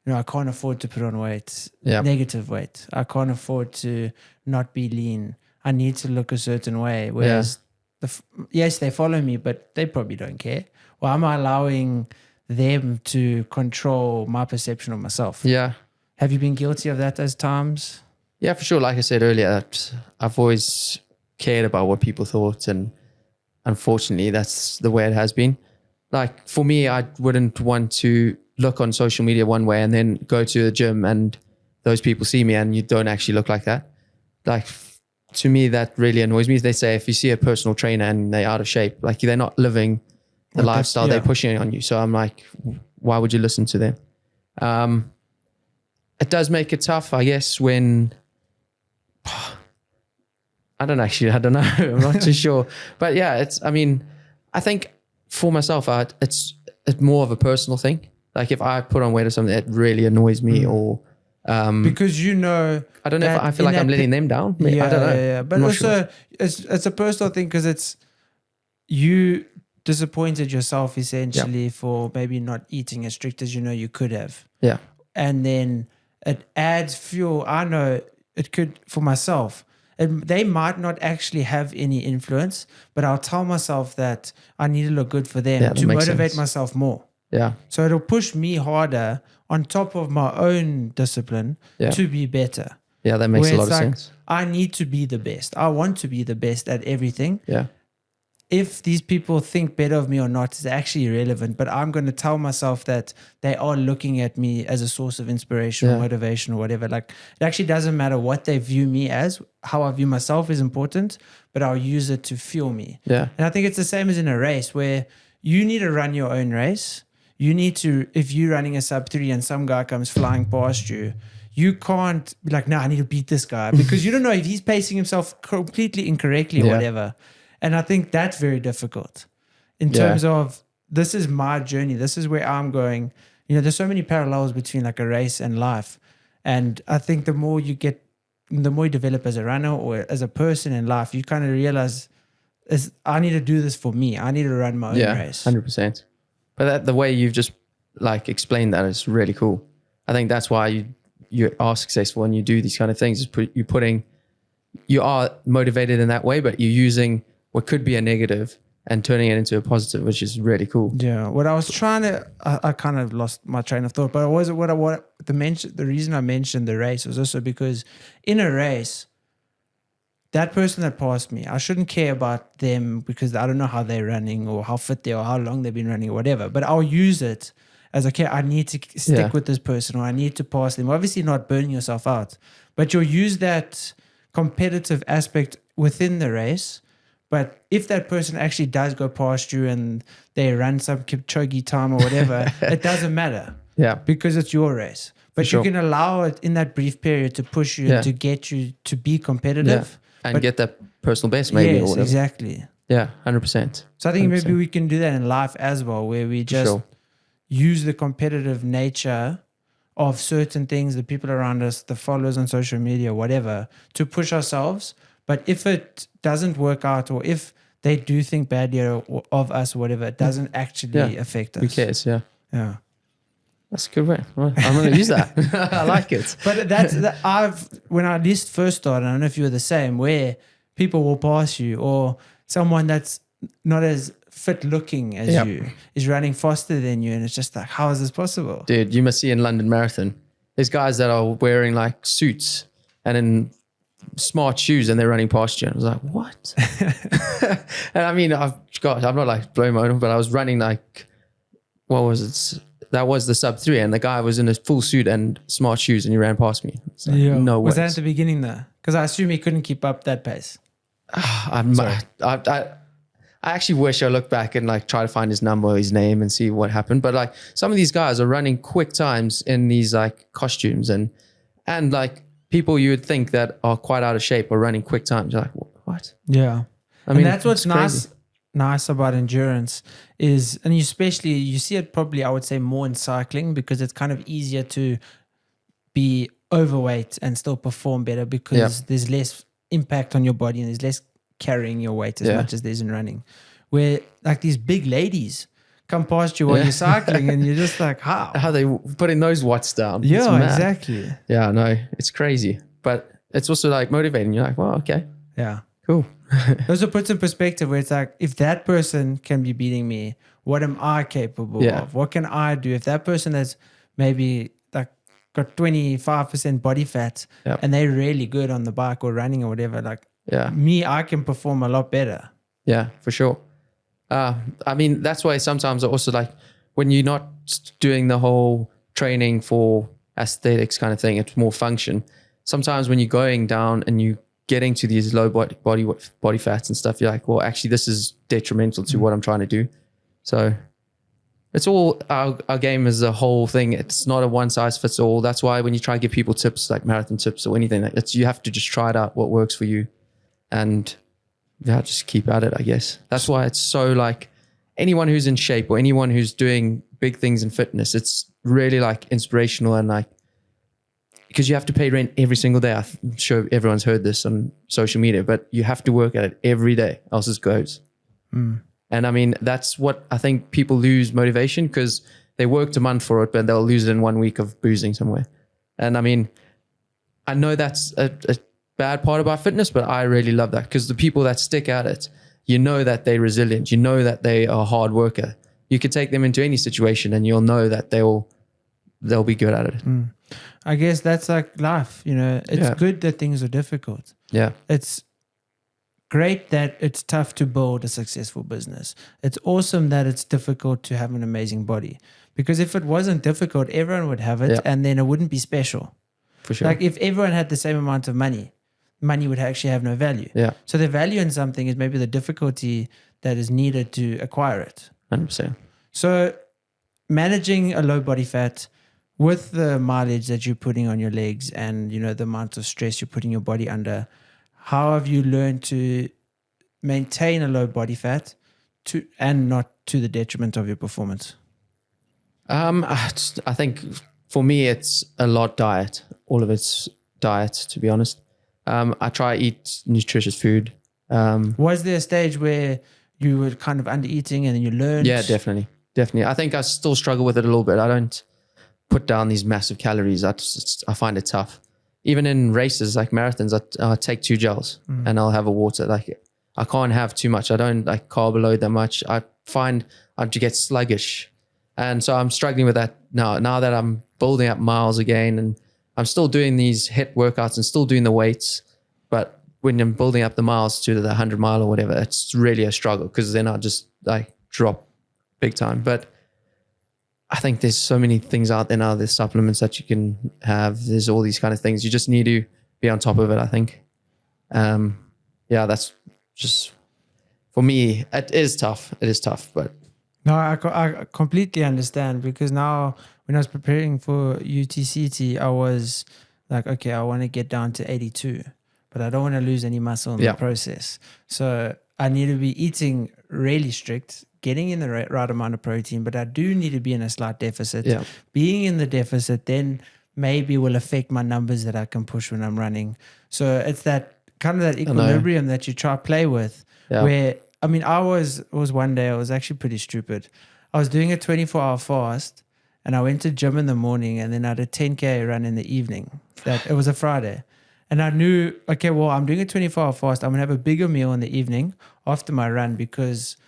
I can't afford to put on weight, negative weight. I can't afford to not be lean. I need to look a certain way. Whereas, yes, they follow me, but they probably don't care. Well, am I allowing them to control my perception of myself? Yeah. Have you been guilty of that as times? Yeah, for sure. Like I said earlier, I've always cared about what people thought, and unfortunately, that's the way it has been. Like for me, I wouldn't want to look on social media one way and then go to the gym and those people see me and you don't actually look like that. Like to me, that really annoys me. They say if you see a personal trainer and they're out of shape, like they're not living the lifestyle they're pushing on you. So I'm like, why would you listen to them? It does make it tough, I guess, when I don't know. I'm not too sure. But yeah, I think for myself, it's more of a personal thing. Like if I put on weight or something that really annoys me or because I don't know if I feel like I'm letting them down. I don't know. Yeah. But also it's a personal thing because it's you disappointed yourself essentially for maybe not eating as strict as you could have. Yeah. And then it adds fuel. I know it could for myself. They might not actually have any influence, but I'll tell myself that I need to look good for them to motivate myself more. Yeah. So it'll push me harder on top of my own discipline to be better. Yeah, that makes a lot of sense. I need to be the best. I want to be the best at everything. Yeah. If these people think better of me or not is actually irrelevant, but I'm going to tell myself that they are looking at me as a source of inspiration or motivation or whatever. Like it actually doesn't matter what they view me as. How I view myself is important, but I'll use it to fuel me. Yeah. And I think it's the same as in a race where you need to run your own race. You need to, if you're running a sub 3 and some guy comes flying past you, you can't be like, no, I need to beat this guy because you don't know if he's pacing himself completely incorrectly or whatever. And I think that's very difficult in terms of this is my journey. This is where I'm going. There's so many parallels between like a race and life. And I think the more you develop as a runner or as a person in life, you kind of realize I need to do this for me. I need to run my own race. 100%. But the way you've just like explained that is really cool. I think that's why you are successful and you do these kind of things. You are motivated in that way, but you're using what could be a negative and turning it into a positive, which is really cool. Yeah. What I was trying to, I kind of lost my train of thought, but the reason I mentioned the race was also because in a race, that person that passed me, I shouldn't care about them because I don't know how they're running or how fit they are, or how long they've been running or whatever, but I'll use it as, okay, I need to stick with this person or I need to pass them. Obviously not burning yourself out, but you'll use that competitive aspect within the race. But if that person actually does go past you and they run some Kipchoge time or whatever, it doesn't matter. Yeah. Because it's your race. But you can allow it in that brief period to push you and to get you to be competitive. Yeah. And get that personal best maybe. Yes, exactly. Yeah, 100%. So I think 100%. maybe we can do that in life as well, where we just use the competitive nature of certain things, the people around us, the followers on social media, whatever, to push ourselves. But if it doesn't work out or if they do think badly of us or whatever, it doesn't actually affect us. Who cares? Yeah. Yeah. That's a good way. Well, I'm going to use that. I like it. But when I at least first started, I don't know if you were the same, where people will pass you or someone that's not as fit looking as you is running faster than you. And it's just like, how is this possible? Dude, you must see in London Marathon, there's guys that are wearing like suits and in smart shoes and they're running past you. And I was like, what? And I mean, I'm not like blowing my own, but I was running like, what was it? That was the sub 3 and the guy was in a full suit and smart shoes and he ran past me. Like, no way. Was that at the beginning there? Because I assume he couldn't keep up that pace. I actually wish I looked back and like try to find his number or his name and see what happened. But like some of these guys are running quick times in these like costumes and like people you would think that are quite out of shape are running quick times. You're like, what? Yeah. I mean, that's what's nice about endurance is, and especially you see it probably, I would say, more in cycling because it's kind of easier to be overweight and still perform better because there's less impact on your body and there's less carrying your weight as much as there is in running. Where like these big ladies come past you while you're cycling and you're just like, how? How they putting those watts down. Yeah, exactly. Yeah, no, it's crazy. But it's also like motivating. You're like, well, okay. Yeah. Cool. It also puts in perspective where it's like, if that person can be beating me, what am I capable of? What can I do? If that person that's maybe like got 25% body fat and they're really good on the bike or running or whatever. Like me, I can perform a lot better. Yeah, for sure. I mean, that's why sometimes I also like when you're not doing the whole training for aesthetics kind of thing, it's more function. Sometimes when you're going down and you getting to these low body fats and stuff, you're like, well, actually this is detrimental to what I'm trying to do. So it's all, our game is a whole thing. It's not a one size fits all. That's why when you try to give people tips, like marathon tips or anything, you have to just try it out, what works for you. And just keep at it, I guess. That's why it's so like anyone who's in shape or anyone who's doing big things in fitness, it's really like inspirational and like, because you have to pay rent every single day. I'm sure everyone's heard this on social media, but you have to work at it every day, else it goes. And I mean, that's what I think people lose motivation because they worked a month for it, but they'll lose it in 1 week of boozing somewhere. And I mean, I know that's a bad part about fitness, but I really love that because the people that stick at it, you know that they're resilient. You know that they are a hard worker. You could take them into any situation and you'll know that they'll be good at it. I guess that's like life, you know. It's good that things are difficult. Yeah. It's great that it's tough to build a successful business. It's awesome that it's difficult to have an amazing body. Because if it wasn't difficult, everyone would have it and then it wouldn't be special. For sure. Like if everyone had the same amount of money would actually have no value. Yeah. So the value in something is maybe the difficulty that is needed to acquire it. 100%. So managing a low body fat with the mileage that you're putting on your legs and, you know, the amount of stress you're putting your body under, how have you learned to maintain a low body fat and not to the detriment of your performance? I think for me, it's a lot diet. All of it's diet, to be honest. I try to eat nutritious food. Was there a stage where you were kind of under eating and then you learned? Yeah, definitely. I think I still struggle with it a little bit. I don't put down these massive calories. I find it tough. Even in races like marathons, I take 2 gels and I'll have a water. Like I can't have too much. I don't like carb load that much. I find I get sluggish. And so I'm struggling with that now that I'm building up miles again and I'm still doing these HIIT workouts and still doing the weights. But when I'm building up the miles to the 100 mile or whatever, it's really a struggle because then I just like drop big time. But I think there's so many things out there now. There's supplements that you can have. There's all these kind of things. You just need to be on top of it, I think. That's just, for me, it is tough. It is tough, but. No, I completely understand because now when I was preparing for UTCT, I was like, okay, I want to get down to 82, but I don't want to lose any muscle in the process. So I need to be eating really strict, getting in the right amount of protein, but I do need to be in a slight deficit. Yeah. Being in the deficit then maybe will affect my numbers that I can push when I'm running. So it's that kind of that equilibrium that you try to play with where, I mean, I was one day, I was actually pretty stupid. I was doing a 24-hour fast and I went to gym in the morning and then I had a 10K run in the evening. It was a Friday. And I knew, okay, well, I'm doing a 24-hour fast. I'm going to have a bigger meal in the evening after my run because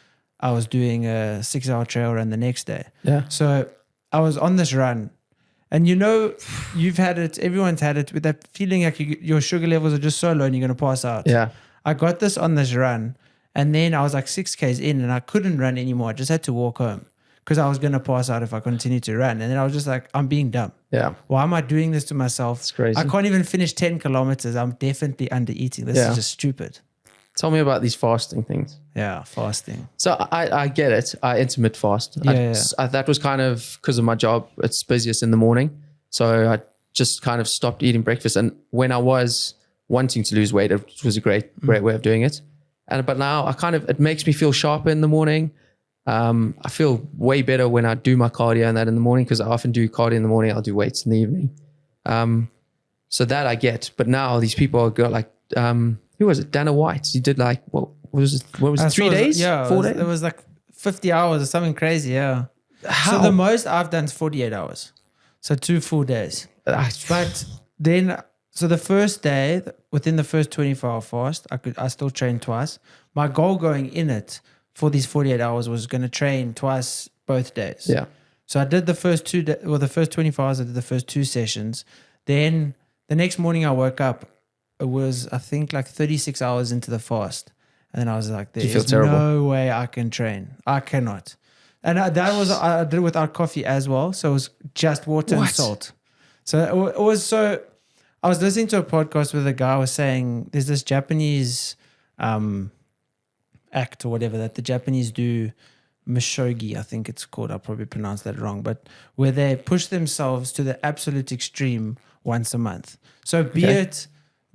I was doing a 6-hour trail run the next day. Yeah. So I was on this run. And you know, you've had it, everyone's had it with that feeling like your sugar levels are just so low and you're going to pass out. Yeah. I got this on this run. And then I was like 6Ks in and I couldn't run anymore. I just had to walk home because I was going to pass out if I continued to run. And then I was just like, I'm being dumb. Yeah. Why am I doing this to myself? It's crazy. I can't even finish 10 kilometers. I'm definitely under eating. This is just stupid. Tell me about these fasting things. Yeah, fasting. So I get it. I intermittent fast. That was kind of because of my job. It's busiest in the morning. So I just kind of stopped eating breakfast. And when I was wanting to lose weight, it was a great way of doing it. But now it makes me feel sharper in the morning. I feel way better when I do my cardio and that in the morning because I often do cardio in the morning. I'll do weights in the evening. So that I get. But now these people go like, who was it? Dana White. He did like, what was it? 3 days? 4 days? It was like 50 hours or something crazy. Yeah. How? So the most I've done is 48 hours. So 2 full days. But then... So the first day, within the first 24-hour fast, I still trained twice. My goal going in it for these 48 hours was going to train twice both days. Yeah. So I did the first the first 24 hours, I did the first 2 sessions. Then the next morning I woke up, it was, I think, like 36 hours into the fast. And then I was like, there's no way I can train. I cannot. And I did it without coffee as well. So it was just water and salt. So it was so, I was listening to a podcast where the guy was saying there's this Japanese act or whatever that the Japanese do, Mishogi, I think it's called. I'll probably pronounce that wrong, but where they push themselves to the absolute extreme once a month. So be it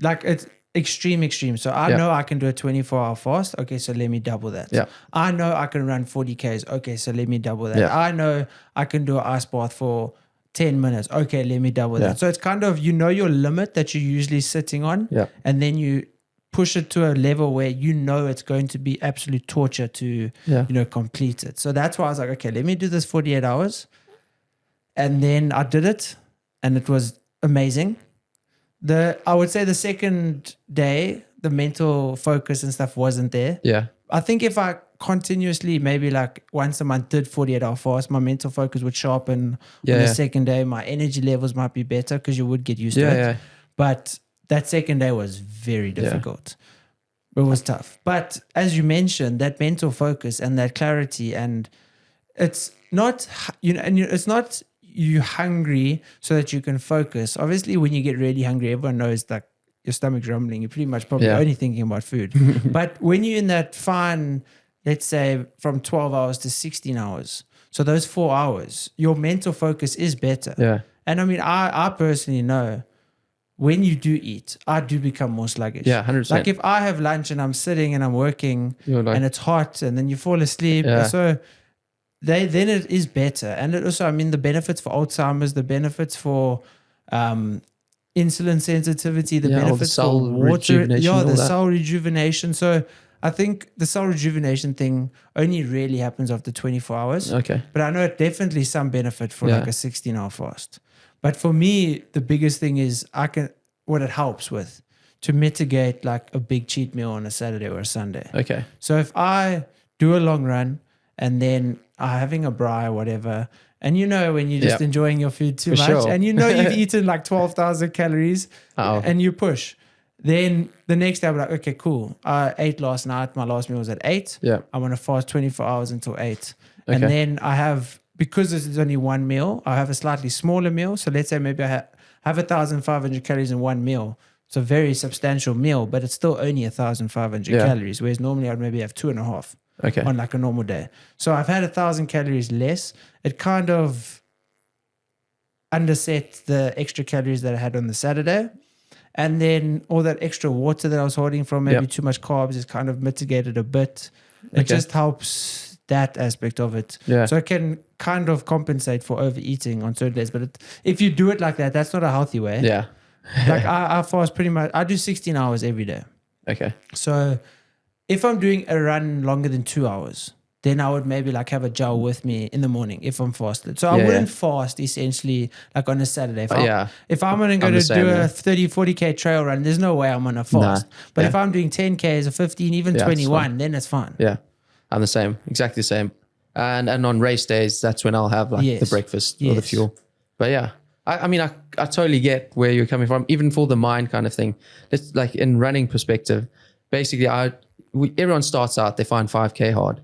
like it's extreme. So I know I can do a 24-hour fast. Okay, so let me double that. Yeah. I know I can run 40 Ks. Okay, so let me double that. Yeah. I know I can do an ice bath for 10 minutes. Okay, let me double that. So it's kind of, your limit that you're usually sitting on, and then you push it to a level where it's going to be absolute torture to complete it. So that's why I was like, okay, let me do this 48 hours. And then I did it, and it was amazing. I would say the second day, the mental focus and stuff wasn't there. Yeah. I think if I continuously, maybe like once a month, did 48-hour fast, my mental focus would sharpen. On the second day, my energy levels might be better because you would get used to it. Yeah. But that second day was very difficult. It was tough. But as you mentioned, that mental focus and that clarity, and it's not, it's not you hungry so that you can focus. Obviously, when you get really hungry, everyone knows that your stomach's rumbling. You're pretty much probably only thinking about food. But when you're in that fine, let's say from 12 hours to 16 hours, so those 4 hours, your mental focus is better. Yeah. And I mean, I personally know when you do eat, I do become more sluggish. Yeah, 100%. Like if I have lunch and I'm sitting and I'm working and it's hot and then you fall asleep. Yeah. So then it is better. And it also, I mean, the benefits for Alzheimer's, the benefits for insulin sensitivity, the benefits for water, the cell rejuvenation. So I think the cell rejuvenation thing only really happens after 24 hours. Okay. But I know definitely some benefit for like a 16-hour fast. But for me, the biggest thing is what it helps with to mitigate like a big cheat meal on a Saturday or a Sunday. Okay. So if I do a long run and then I'm having a braai or whatever, and when you're just enjoying your food too much, and you've eaten like 12,000 calories and you push, then the next day I'm like, okay, cool. I ate last night. My last meal was at 8. Yeah. I'm going to fast 24 hours until 8. Okay. And then I have, because this is only one meal, I have a slightly smaller meal. So let's say maybe I have 1,500 calories in one meal. It's a very substantial meal, but it's still only 1,500 calories, whereas normally I'd maybe have 2.5 on like a normal day. So I've had 1,000 calories less. It kind of underset the extra calories that I had on the Saturday. And then all that extra water that I was holding from maybe too much carbs is kind of mitigated a bit. It just helps that aspect of it. Yeah. So it can kind of compensate for overeating on certain days. But if you do it like that, that's not a healthy way. Yeah. Like I fast pretty much, I do 16 hours every day. Okay. So if I'm doing a run longer than 2 hours, then I would maybe like have a gel with me in the morning if I'm fasted. So I wouldn't fast essentially like on a Saturday. If I'm going to go to do a 30, 40K trail run, there's no way I'm going to fast. But if I'm doing 10Ks or 15, even 21, then it's fine. Yeah. I'm the same, exactly the same. And on race days, that's when I'll have like the breakfast or the fuel. But yeah, I mean, I totally get where you're coming from, even for the mind kind of thing. It's like in running perspective, basically everyone starts out, they find 5K hard.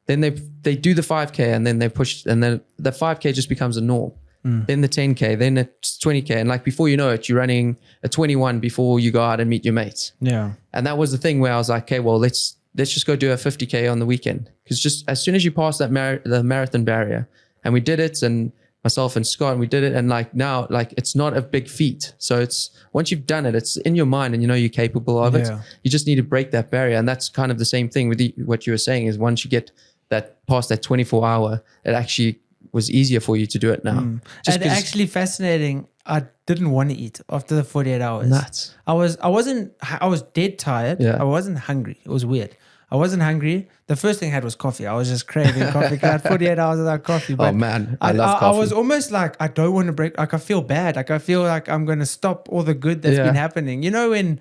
Then they do the 5K and then they push, and then the 5K just becomes a norm. Then the 10K, then it's 20K. And like before you know it, you're running a 21 before you go out and meet your mates. Yeah. And that was the thing where I was like, okay, well, let's just go do a 50K on the weekend. Because just as soon as you pass that the marathon barrier, and we did it, and myself and Scott, and we did it, and like now, like it's not a big feat. So it's, once you've done it, it's in your mind and you know you're capable of it. You just need to break that barrier. And that's kind of the same thing with what you were saying, is once you get that past that 24 hour, it actually was easier for you to do it now. And actually fascinating, I didn't want to eat after the 48 hours. Nuts. I was dead tired. I wasn't hungry. It was weird. I wasn't hungry. The first thing I had was coffee. I was just craving coffee. I had 48 hours without coffee. But oh man, I love coffee. I was almost like, I don't want to break. Like I feel bad. Like I feel like I'm going to stop all the good that's been happening. You know, when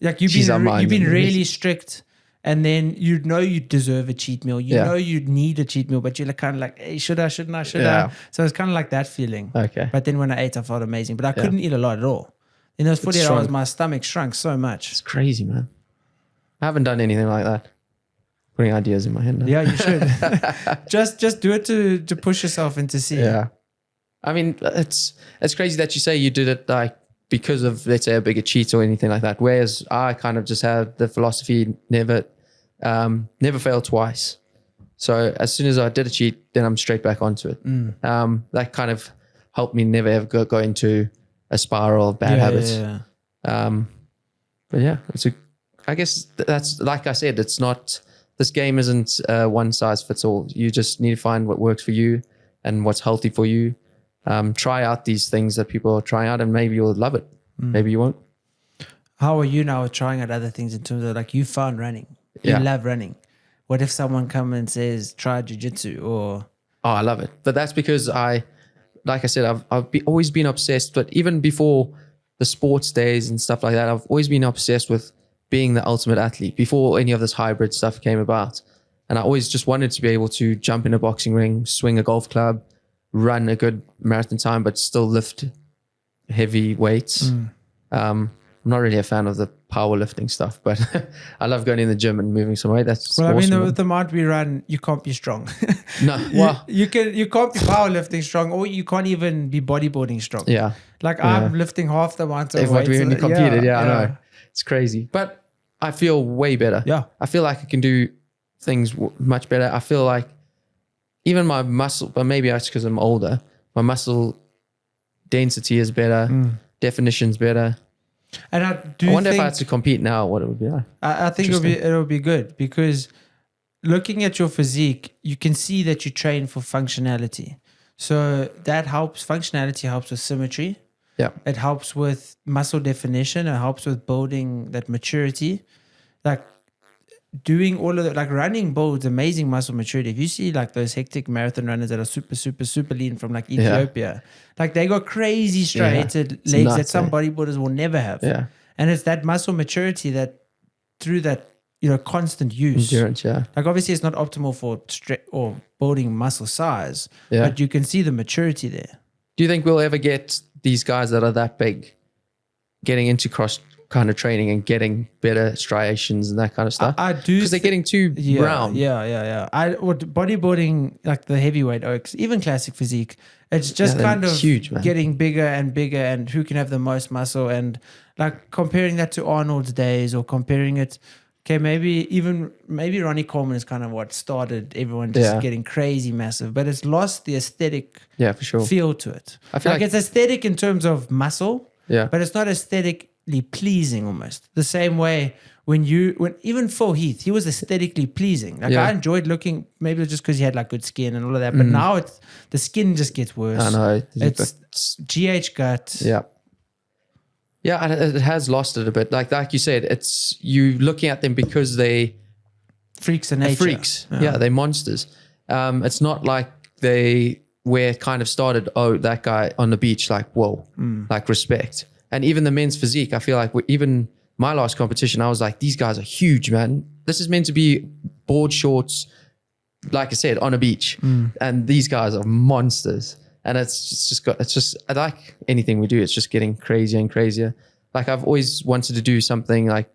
like you've been really strict And then you know you deserve a cheat meal. You know you need a cheat meal, but you're like, kind of like, hey, should I, shouldn't I, should I? So it's kind of like that feeling. Okay. But then when I ate, I felt amazing. But I couldn't eat a lot at all. In those 48 hours, my stomach shrunk so much. It's crazy, man. I haven't done anything like that. Putting ideas in my head now. Yeah, you should. just do it to push yourself and to see. Yeah. I mean, it's crazy that you say you did it like because of, let's say, a bigger cheat or anything like that. Whereas I kind of just had the philosophy, never fail twice. So as soon as I did a cheat, then I'm straight back onto it. That kind of helped me never ever go into a spiral of bad habits. But yeah, I guess that's, like I said, it's not, this game isn't one size fits all. You just need to find what works for you and what's healthy for you. Try out these things that people are trying out and maybe you'll love it. Maybe you won't. How are you now trying out other things in terms of like you found running? You love running. What if someone comes and says, try jiu-jitsu or... Oh, I love it. But that's because like I said, I've always been obsessed, but even before the sports days and stuff like that, I've always been obsessed with being the ultimate athlete before any of this hybrid stuff came about. And I always just wanted to be able to jump in a boxing ring, swing a golf club, run a good marathon time, but still lift heavy weights. I'm not really a fan of the powerlifting stuff, but I love going in the gym and moving some weight. That's well, awesome. I mean, with the amount we run, you can't be strong. No, well, you can't be powerlifting strong, or you can't even be bodyboarding strong. Yeah, like I'm lifting half the amount of weight. When you competed, I know it's crazy, but I feel way better. Yeah, I feel like I can do things much better. I feel like even my muscle, but maybe it's because I'm older. My muscle density is better, definition's better. And I wonder if I had to compete now, what it would be like. I think it'll be good because looking at your physique, you can see that you train for functionality. So that helps. Functionality helps with symmetry. Yeah. It helps with muscle definition. It helps with building that maturity. Like doing all of that, like running builds amazing muscle maturity. If you see like those hectic marathon runners that are super lean from like Ethiopia, like they got crazy striated legs that some bodybuilders will never have. Yeah. And it's that muscle maturity that through that, constant use. Endurance, Like obviously it's not optimal for or building muscle size, but you can see the maturity there. Do you think we'll ever get these guys that are that big getting into cross kind of training and getting better striations and that kind of stuff? I do, because they're getting too brown. Yeah. Bodybuilding, like the heavyweight oaks, even classic physique, it's just kind of huge, man. Getting bigger and bigger, and who can have the most muscle, and like comparing that to Arnold's days, or comparing it. Okay, maybe Ronnie Coleman is kind of what started everyone just getting crazy massive, but it's lost the aesthetic for sure feel to it. I feel like it's aesthetic in terms of muscle, but it's not aesthetically pleasing almost. The same way when even Phil Heath, he was aesthetically pleasing. Like I enjoyed looking, maybe just because he had like good skin and all of that, but now the skin just gets worse. I know. It's GH gut. Yeah, it has lost it a bit. Like you said, it's you looking at them because they freaks in nature. Freaks. Yeah, they're monsters. It's not like where it kind of started, oh, that guy on the beach, like, whoa, like respect. And even the men's physique, I feel like even my last competition, I was like, these guys are huge, man. This is meant to be board shorts, like I said, on a beach. And these guys are monsters. And it's just like anything we do, it's just getting crazier and crazier. Like I've always wanted to do something like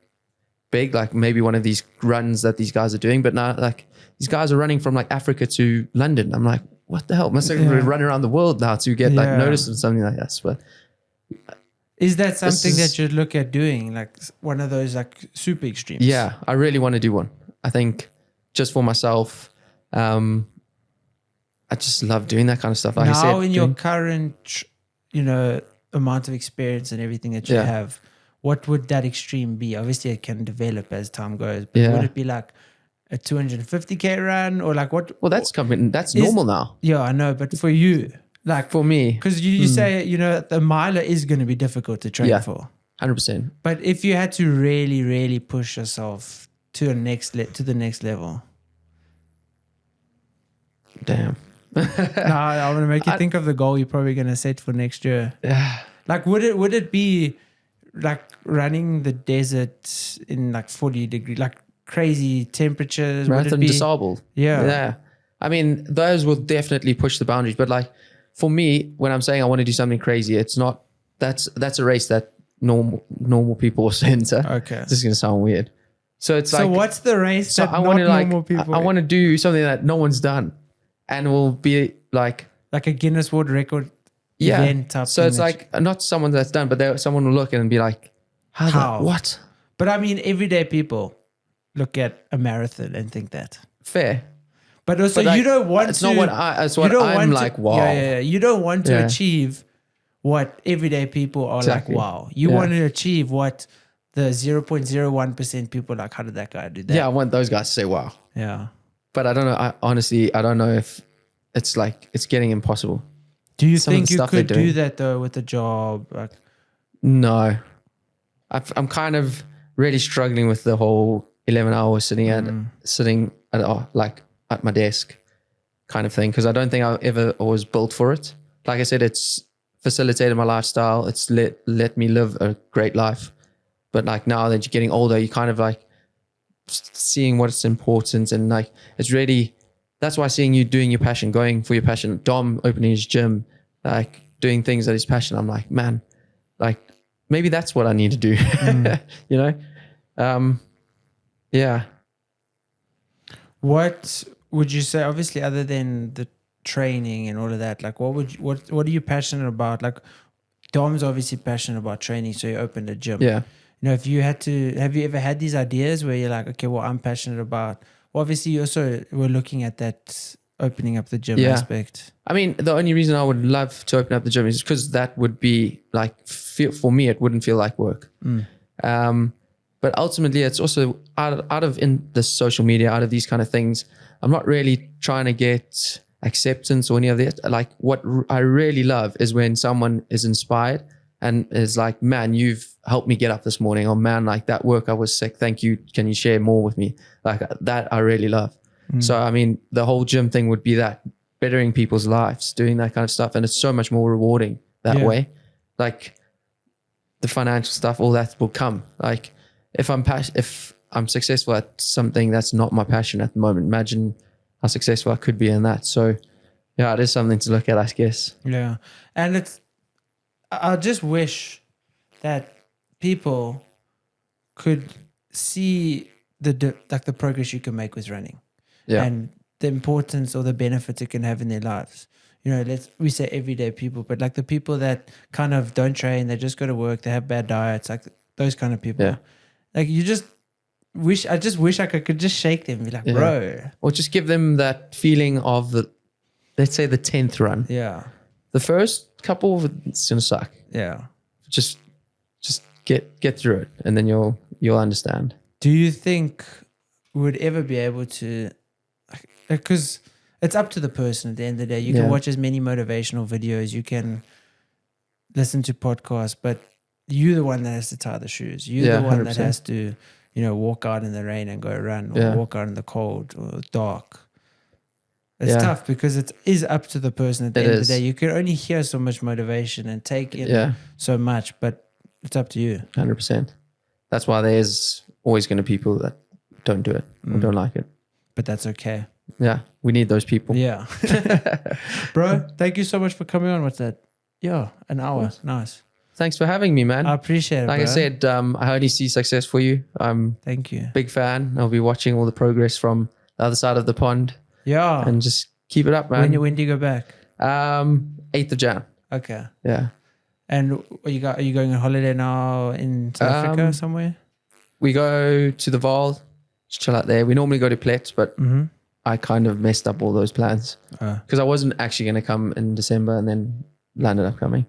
big, like maybe one of these runs that these guys are doing. But now like these guys are running from like Africa to London. I'm like, what the hell? Must have run around the world now to get like noticed in something like that. But is that something that you'd look at doing? Like one of those like super extremes? Yeah, I really want to do one. I think just for myself, I just love doing that kind of stuff. Like now, I said, in your current, amount of experience and everything that you have, what would that extreme be? Obviously, it can develop as time goes. But would it be like a 250K run or like what? Well, that's normal now. Yeah, I know. But for you, like for me, because you say, the miler is going to be difficult to train for. 100%. But if you had to really, really push yourself to the next level. Damn. No, I want to make you think of the goal you're probably going to set for next year. Yeah. Like, would it be like running the desert in like 40 degree, like crazy temperatures? Would Marathon it be disabled. Yeah. I mean, those will definitely push the boundaries. But like for me, when I'm saying I want to do something crazy, it's not. That's a race that normal people also enter. Okay. This is gonna sound weird. So it's like. So what's the race So that I not want to normal people? I want to do something that no one's done, and will be like. Like a Guinness World Record event type So thing it's like not someone that's done, but someone will look and be like, How? What? But I mean, everyday people look at a marathon and think that. Fair. But also, But like, you don't want it's to. not what it's what I'm like, wow. Yeah. You don't want to Yeah. achieve what everyday people are Exactly. like, wow. You want to achieve what the 0.01% people are like, how did that guy do that? Yeah, I want those guys to say, wow. Yeah. But I don't know. Honestly, I don't know if it's like, it's getting impossible. Do you Some of think the you stuff could they're do doing. that though with a job? Like, No. I'm kind of really struggling with the whole 11 hours sitting at my desk kind of thing. Cause I don't think I ever was built for it. Like I said, it's facilitated my lifestyle. It's let me live a great life. But like now that you're getting older, you kind of like seeing what's important. And like, it's really, that's why seeing you doing your passion, going for your passion, Dom opening his gym, like doing things that he's passionate. I'm like, man, like maybe that's what I need to do, you know? Yeah. what would you say, obviously, other than the training and all of that, like what are you passionate about? Like Dom's obviously passionate about training, so you opened a gym. Yeah. You know, if you had to, have you ever had these ideas where you're like, okay, well, I'm passionate about, well, obviously you also were looking at that opening up the gym aspect. I mean, the only reason I would love to open up the gym is because that would be like, for me, it wouldn't feel like work. But ultimately, it's also out of in the social media, out of these kind of things, I'm not really trying to get acceptance or any of that. Like what I really love is when someone is inspired and is like, man, you've helped me get up this morning. Or man, like that work, I was sick. Thank you. Can you share more with me? Like that I really love. So, I mean, the whole gym thing would be that bettering people's lives, doing that kind of stuff. And it's so much more rewarding that way. Like the financial stuff, all that will come. Like if I'm successful at something that's not my passion at the moment, imagine how successful I could be in that. So yeah, it is something to look at, I guess. Yeah. And I just wish that people could see the progress you can make with running. Yeah. And the importance or the benefits it can have in their lives. You know, we say everyday people, but like the people that kind of don't train, they just go to work, they have bad diets, like those kind of people. Yeah. Like I just wish I could just shake them and be like, bro. Or just give them that feeling of let's say the 10th run. Yeah. The first couple, it's going to suck. Yeah. Just get through it, and then you'll understand. Do you think we would ever be able to, because it's up to the person at the end of the day. You can watch as many motivational videos, you can listen to podcasts, but you're the one that has to tie the shoes. You're the one 100%. that has to, you know, walk out in the rain and go run, or walk out in the cold or dark. It's tough because it is up to the person at the end of the day. You can only hear so much motivation and take in so much, but it's up to you. 100%. That's why there's always going to be people that don't do it or don't like it. But that's okay. Yeah, we need those people. Yeah. Bro, thank you so much for coming on. What's that? Yeah, an hour. Nice. Thanks for having me, man. I appreciate it, Like bro. I said, I only see success for you. I'm Thank you. a big fan. I'll be watching all the progress from the other side of the pond. Yeah. And just keep it up, man. When do you go back? 8th of Jan. Okay. Yeah. And are you going on holiday now in South Africa somewhere? We go to the Vaal, just chill out there. We normally go to Plet, but I kind of messed up all those plans because I wasn't actually going to come in December and then landed up coming.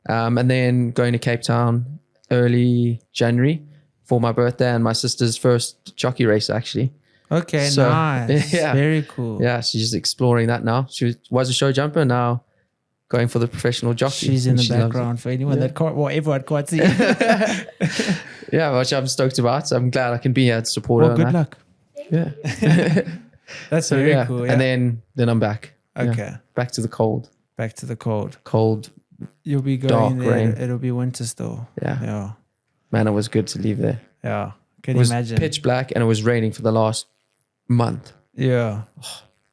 And then going to Cape Town early January for my birthday and my sister's first jockey race, actually. Okay, So, nice. yeah. Very cool. Yeah, she's just exploring that now. She was a show jumper, now going for the professional jockey. She's in the She loves background for anyone that can't, well, everyone can't see. it. Yeah, which I'm stoked about. So I'm glad I can be here to support her. Well, good luck. Yeah. That's So very cool. Yeah. And then I'm back. Okay. Yeah. Back to the cold. Back to the cold. Cold. You'll be Dark going there. rain. It'll be winter still. Yeah. Yeah. Man, it was good to leave there. Yeah. Can It was imagine. pitch black and it was raining for the last month. Yeah.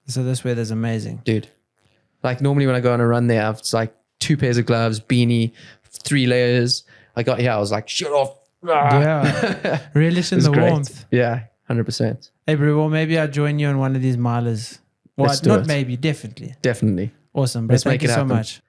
So this weather's amazing. Dude. Like normally when I go on a run there, it's like 2 pairs of gloves, beanie, 3 layers. I got here, I was like, shut off. Yeah. Relish in the great. warmth. Yeah, 100%. Hey, bro, well, maybe I'll join you on one of these milers. Well, Let's do not it. maybe, definitely. Definitely. Awesome. But Let's thank make you it so happen. much.